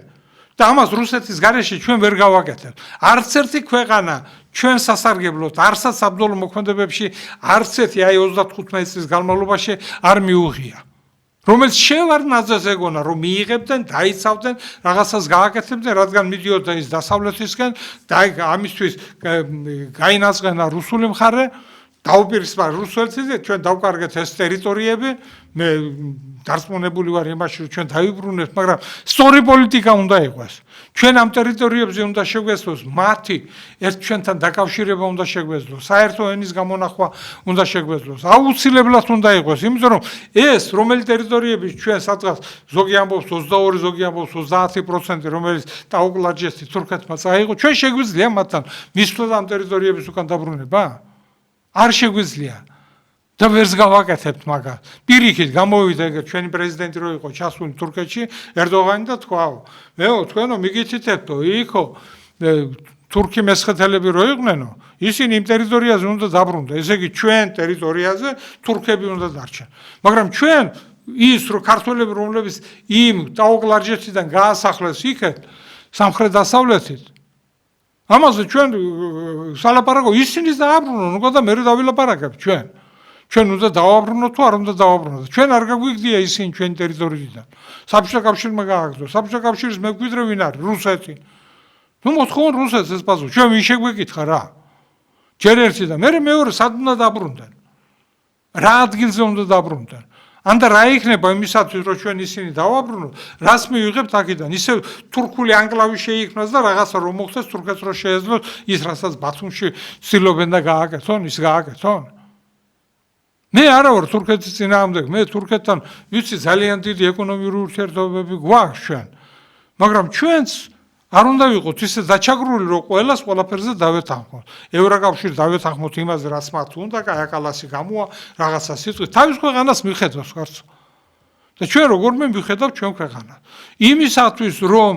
და ამას რუსეთის გარეშე ჩვენ ვერ გავაკეთებთ. არც ერთი ქვეყანა ჩვენ სასარგებლოდ, არცაც საბრძოლო მოქმედებებში არც ერთი 35 წლის განმავლობაში არ მიუღია. რომელიც შევარნაძეს ეგონა რომ მიიღებდნენ, დაიცავდნენ, რაღაცას გააკეთებდნენ, რადგან მიდიოდა ის დასავლეთისკენ და ამისთვის გაინაწყვეტა რუსული მხარე, დაუპირისპირდა რუსეთს, ჩვენ დავკარგეთ ეს ტერიტორიები, მე დარწმუნებული ვარ იმაში, რომ ჩვენ დავიბრუნებთ, მაგრამ სწორი პოლიტიკა უნდა იყოს. ჩვენ ამ ტერიტორიებზე უნდა შეგვეძლოს მათი ერთ ჩვენთან დაკავშირება უნდა შეგვეძლოს, საერთო ენის გამონახვა უნდა შეგვეძლოს. აუცილებლად უნდა იყოს, იმიტომ რომ ეს რომელი ტერიტორიები ჩვენ სადღაც ზოგი ამბობს 22, ზოგი ამბობს 30%, რომელიც ტაუკლარჯეთი თურქეთმა წაიღო, ჩვენ შეგვიძლია მათთან მისვლა ამ ტერიტორიების უკან დაბრუნება? არ შეგვიძლია. და ვერც გავაკეთებთ მაგას. პირიქით გამოვიდა ეგ ჩვენი პრეზიდენტი რო იყო ჩასული თურქეთში, ერდოღანი და თქვაო. მეო თქვენო მიგიცითებთო, იქო თურქი მესხეთელები რო იყვნენო, ისინი იმ ტერიტორიაზე უნდა დაბრუნდე. ესე იგი ჩვენ ტერიტორიაზე თურქები უნდა დარჩენ. მაგრამ ჩვენ ის რო ქართველები რომლებიც იმ ტაუკლარჯეთიდან გაასახლეს იქეთ, სამხრეთ დასავლეთით, ამაზე ჩვენ სალაპარაკო ისინი დააბრუნონ, უკვე და მე დავილაპარაკებ ჩვენ. ჩვენ უნდა დავაბრუნოთ თუ არ უნდა დავაბრუნოთ. ჩვენ არ გაგვიგდია ისინი ჩვენი ტერიტორიიდან. საბჭოთა კავშირმა გააგრძო. საბჭოთა კავშირის მემკვიდრე ვინ არის? რუსეთი. ნუ მოთხოვენ რუსეთს ეს პასუხი. ჩვენ ვინ შეგვეკითხა რა? ჯერ ერთი და მე მეორე სად უნდა დაბრუნდნენ? რა ადგილზე უნდა დაბრუნდნენ? ან და რა იქნება იმისათვის რომ ჩვენ ისინი დავაბრუნოთ, რას მივიღებთ აქედან? ისე თურქული ანკლავი შეიქმნას და რაღაცა რომ მოხდეს თურქეთს რო შეეძლოს ის რასაც ბათუმში ცდილობენ და გააკეთონ, ის გააკეთონ. მე არა ვარ თურქეთის წინააღმდეგ, მე თურქეთთან ვიცი ძალიან დიდი ეკონომიკური ურთიერთობები გვაქვს ჩვენ. მაგრამ ჩვენც არ უნდა ვიყოთ ისე დაჩაგრული, რომ ყველას ყველაფერზე დავეთანხმოთ. ევროკავშირი დავეთანხმოთ იმაზე, რაც მათ უნდა, კაიაკალასი გამოა, რაღაცა სიტყვით, თავის ქვეყანას მიხედავს ხარც. და ჩვენ როგორმე მივხედავთ ჩვენ ქვეყანას. იმისათვის, რომ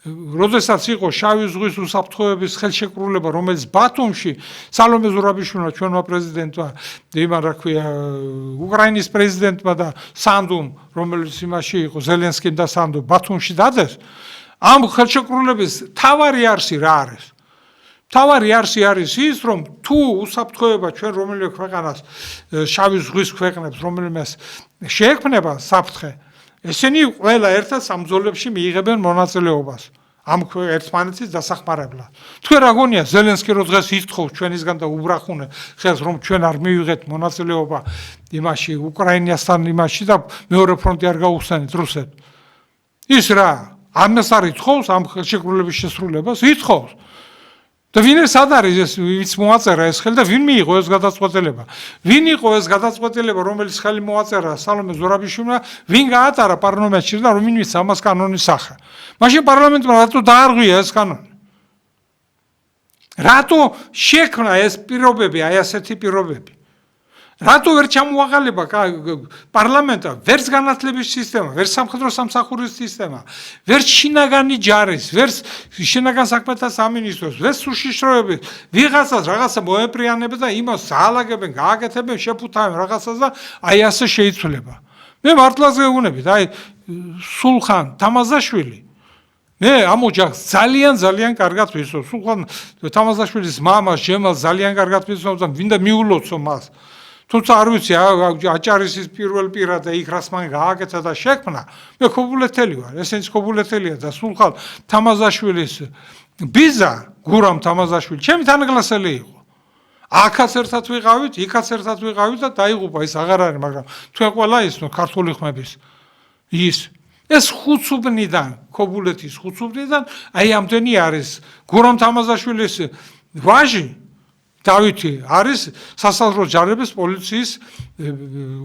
როდესაც იყო შავი ზღვის უსაფრთხოების ხელშეკრულება, რომელიც ბათუმში სალომე ზურაბიშვილმა ჩვენმა პრეზიდენტმა, რა ქვია, უკრაინის პრეზიდენტმა და სანდუმ, რომელიც იმაში იყო, ზელენსკიმ და სანდუმ ბათუმში დადეს, ამ ხელშეკრულების თავარი არსი რა არის? თავარი არსი არის ის, რომ თუ უსაფრთხოება ჩვენ რომელიმე ქვეყანას, შავი ზღვის ქვეყნებს, რომელიმეს შეექმნება საფრთხე, ესენი ყველა ერთად სამბრძოლებში მიიღებენ მონაწილეობას ამ ერთმანეთის დასახმარებლად. თქვენ რა გონია ზელენსკი რო დღეს ითხოვს ჩვენისგან და უბრახუნე ხელს რომ ჩვენ არ მივიღეთ მონაწილეობა იმაში უკრაინასთან იმაში და მეორე ფრონტი არ გაუხსენეთ რუსეთს. ის რა? ამას არ ითხოვს ამ ხელშეკრულების შესრულებას? ითხოვს. და ვინ ეს არის ეს ვინც მოაწერა ეს ხელი და ვინ მიიღო ეს გადაწყვეტილება? ვინ იყო ეს გადაწყვეტილება, რომელიც ხელი მოაწერა სალომე ზურაბიშვილმა, ვინ გაატარა პარლამენტში და ვინ მისცა ამას კანონის სახე? მაშინ პარლამენტმა რატო დაარღვია ეს კანონი? რატო შექმნა ეს პირობები, აი ასეთი პირობები? რატო ვერ ჩამოაყალიბა პარლამენტა, ვერც განათლების სისტემა, ვერც სამხედრო სამსახურის სისტემა, ვერც შინაგანი ჯარის, ვერც შინაგან საქმეთა სამინისტროს, ვერც უშიშროების, ვიღაცას რაღაცა მოეპრიანებენ და იმას ზაალაგებენ, გააკეთებენ, შეფუთავენ რაღაცას და აი ასე შეიცვლება. მე მართლაც გეუბნებით, აი სულხან თამაზაშვილი მე ამ ოჯახს ძალიან კარგად ვიცნობ. სულხან თამაზაშვილის მამა ჯემალ ძალიან კარგად ვიცნობ და ვინდა მიულოცო მას. თუმცა არ ვიცი აჭარისის პირველ პირად და იქ რას მან გააკეთა და შექმნა, მე ქობულეთელი ვარ, ესენიც ქობულეთელია და სულხან თამაზაშვილის ბიზა გურამ თამაზაშვილი ჩემი თანაკლასელი იყო. აქაც ერთად ვიყავით, იქაც ერთად ვიყავით და დაიღუპა, ის აღარ არის, მაგრამ თქვენ ყველა ისნო ქართული ხმების ის ეს ხუცუბნიდან, ქობულეთის ხუცუბნიდან აი ამდენი არის გურამ თამაზაშვილის ვაჟი დავითი არის სასაზღვრო ჯარების პოლიციის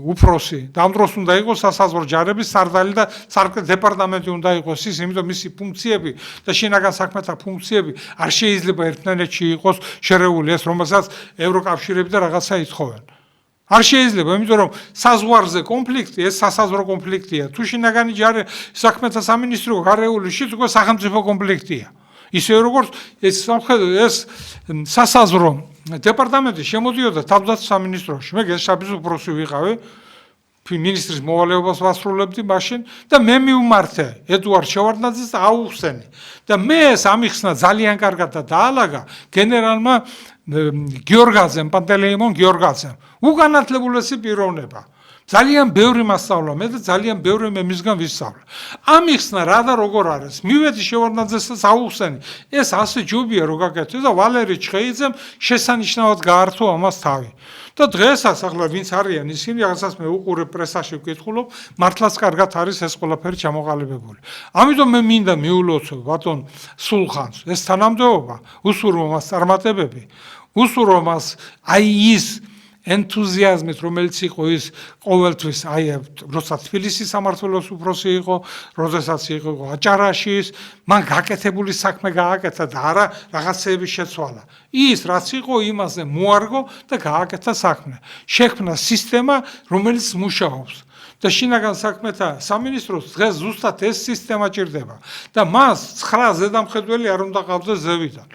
უფროსი. ამ დროს უნდა იყოს სასაზღვრო ჯარების სარდალი და სარკე დეპარტამენტი უნდა იყოს ის, იმიტომ მისი ფუნქციები და შინაგან საქმეთა ფუნქციები არ შეიძლება ერთმანეთში იყოს შერეული, ეს რომელსაც ევროკავშირები და რაღაცა ითხოვენ. არ შეიძლება, იმიტომ რომ საზღვარზე კონფლიქტი, ეს სასაზღვრო კონფლიქტია. თუ შინაგანი ჯარი საქმეთა სამინისტრო გარეული შიც უკვე სახელმწიფო კონფლიქტია. ისე როგორც ეს სასაზღვრო დეპარტამენტი შემოდიოდა თავდაცვის სამინისტროში. მე გესაბის უფროსი ვიყავი, მინისტრის მოვალეობას ვასრულებდი მაშინ და მე მივმართე ედუარდ შევარდნაძეს და აუხსენი. და მე ეს ამიხსნა ძალიან კარგად და დაალაგა გენერალმა გიორგაძემ, პანტელეიმონ გიორგაძემ. უგანათლებულესი პიროვნება. ძალიან ბევრი მასწავლა მე და ძალიან ბევრი მე მისგან ვისწავლე. ამიხსნა რა და როგორ არის. მივედი შევარდნაძესაც აუხსენი. ეს ასე ჯობია რო გაკეთე და ვალერი ჩხეიძემ შესანიშნავად გაართო ამას თავი. და დღესაც ახლა ვინც არიან ისინი, რაღაცას მე უყურებ პრესაში ვკითხულობ, მართლაც კარგად არის ეს ყველაფერი ჩამოყალიბებული. ამიტომ მე მინდა მიულოცო ბატონ სულხანს, ეს თანამდებობა, უსურვო მას წარმატებები, უსურვო მას აი ის ენთუზიაზმით, რომელიც იყო ის ყოველთვის, აი როცა თბილისის სამმართველოს უფროსი იყო, როდესაც იყო აჭარაშის, მან გაკეთებული საქმე გააკეთა და არა რაღაცეების შეცვალა. ის რაც იყო, იმაზე მოარგო და გააკეთა საქმე. შექმნა სისტემა, რომელიც მუშაობს. და შინაგან საქმეთა სამინისტროს დღეს ზუსტად ეს სისტემა ჭირდება და მას 9 ზედამხედველი არ უნდა ყავდეს ზევიდან.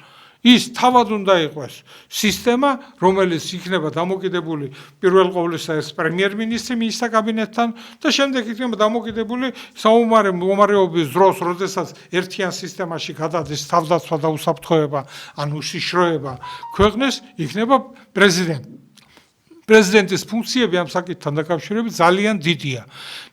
ის თავად უნდა იყოს სისტემა, რომელიც იქნება დამოკიდებული პირველ ყოვლისა ეს პრემიერ-მინისტრი მინისტრთა კაბინეტთან და შემდეგ იქნება დამოკიდებული საომარეობის დროს, როდესაც ერთიან სისტემაში გადადის თავდაცვა და უსაფრთხოება, ან უშიშროება ქვეყნის, იქნება პრეზიდენტი. პრეზიდენტის ფუნქციები ამ საკითხთან დაკავშირებით ძალიან დიდია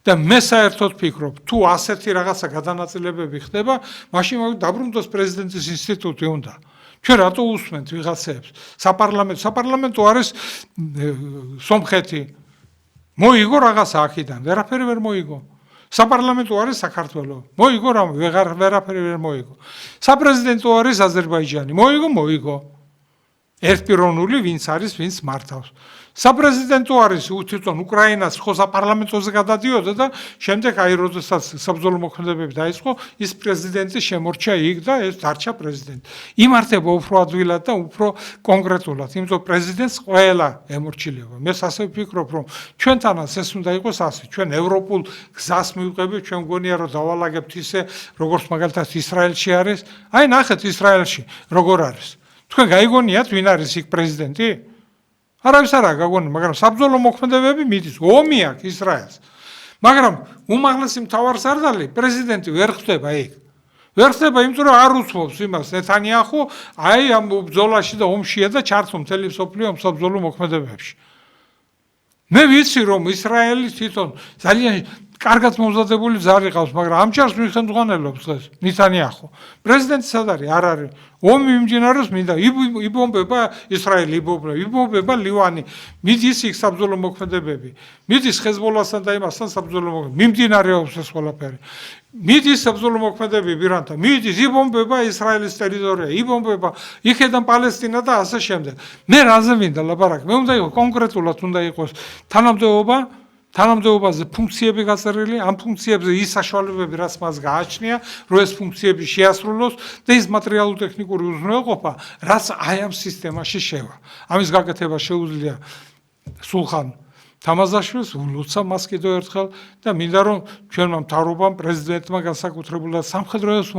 და მე საერთოდ ფიქრობ, თუ ასეთი რაღაცა გადანაწილებები ხდება, მაშინ დაბრუნდეს პრეზიდენტის ინსტიტუტი უნდა. ჩვენ რატო უსმენთ ვიღაცებს? საპარლამენტო არის სომხეთი. მოიგო რაღაცა აქედან, ვერაფერი ვერ მოიგო. საპარლამენტო არის საქართველო. მოიგო რამ ვერაფერი ვერ მოიგო. საპრეზიდენტო არის აზერბაიჯანი. მოიგო. ერთპიროვნული ვინც არის, ვინც მართავს. საპრეზიდენტო არის თვითონ უკრაინას ხო საპარლამენტოზე გადადიოდა და შემდეგ აი როდესაც საბრძოლო მოქმედებები დაიწყო, ის პრეზიდენტი შემორჩა იქ და ეს დარჩა პრეზიდენტი. იმართება უფრო ადვილად და უფრო კონკრეტულად, იმიტომ პრეზიდენტს ყველა ემორჩილება. მე ასე ვფიქრობ, რომ ჩვენთანაც ეს უნდა იყოს ასე. ჩვენ ევროპულ გზას მივყევით, ჩვენ გონია რომ დავალაგებთ ისე, როგორც მაგალითად ისრაელში არის. აი ნახეთ ისრაელში როგორ არის. თქვენ გაიგონიათ ვინ არის იქ პრეზიდენტი? არავის არ გაგონი, მაგრამ საბრძოლო მოქმედებები მიდის, ომი აქვს ისრაელს. მაგრამ უმაღლესი მთავარსარდალი პრეზიდენტი ვერ ხდება იქ. ვერ ხდება, იმიტომ რომ არ უცმობს იმას ნეთანიახუ, აი ამ ბრძოლაში და ომშია და ჩართო მთელი მსოფლიო ამ საბრძოლო მოქმედებებში. მე ვიცი რომ ისრაელი თვითონ ძალიან კარგად მომზადებული ზარი ყავს, მაგრამ ამ ჩარს მიხელმძღვანელობს დღეს ნეთანიახუ. პრეზიდენტი სად არის? არ არის. ომი მიმდინარეობს, მინდა იბომბება ისრაელი, იბომბება ლივანი, მიდის იქ საბრძოლო მოქმედებები, მიდის ჰეზბოლასთან და იმასთან საბრძოლო მოქმედებები, მიმდინარეობს ეს ყველაფერი. მიდის საბრძოლო მოქმედებები ირანთან, მიდის იბომბება ისრაელის ტერიტორია, იბომბება იქედან პალესტინა და ასე შემდეგ. მე რაზე მინდა ლაპარაკი? მე უნდა იყოს კონკრეტულად უნდა იყოს თანამდებობაზე ფუნქციები გაწერილი, ამ ფუნქციებზე ის საშუალებები, რაც მას გააჩნია, რომ ეს ფუნქციები შეასრულოს და ის მატერიალურ-ტექნიკური უზრუნველყოფა, რაც აი ამ სისტემაში შევა. ამის გაკეთება შეუძლია სულხან თამაზაშვილს, ულოცა მას კიდევ ერთხელ და მინდა რომ ჩვენმა მთავრობამ, პრეზიდენტმა განსაკუთრებულად სამხედროებს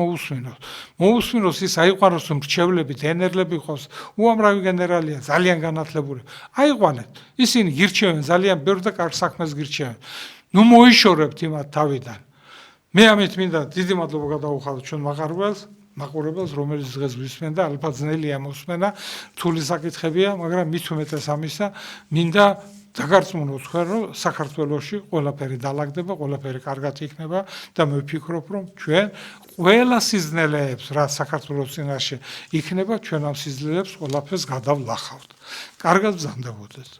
მოусმინოს ის აიყვანოს, რომ მრჩევლებით, ენერლები ყავს, უამრავი გენერალია, ძალიან განათლებული. აიყვანეთ. ისინი გირჩევენ ძალიან ბევრ და კარგ საქმეს გირჩევენ. ნუ მოიშორებთ იმათ თავიდან. მე ამით მინდა დიდი მადლობა გადაუხადოთ ჩვენ მაყურებელს, რომელიც დღეს ვისმენ და ალბათ ძნელია მოსმენა, რთული საკითხებია, მაგრამ მით უმეტეს ამისა, მინდა დაგარწმუნოთ თქვენ, რომ საქართველოში ყველაფერი დალაგდება, ყველაფერი კარგად იქნება და მე ვფიქრობ, რომ ჩვენ ყველა სიზნელეებს, რაც საქართველოს წინაშე იქნება, ჩვენ ამ სიზნელეებს ყველაფერს გადავლახავთ. კარგად ბრძანდებოდეთ.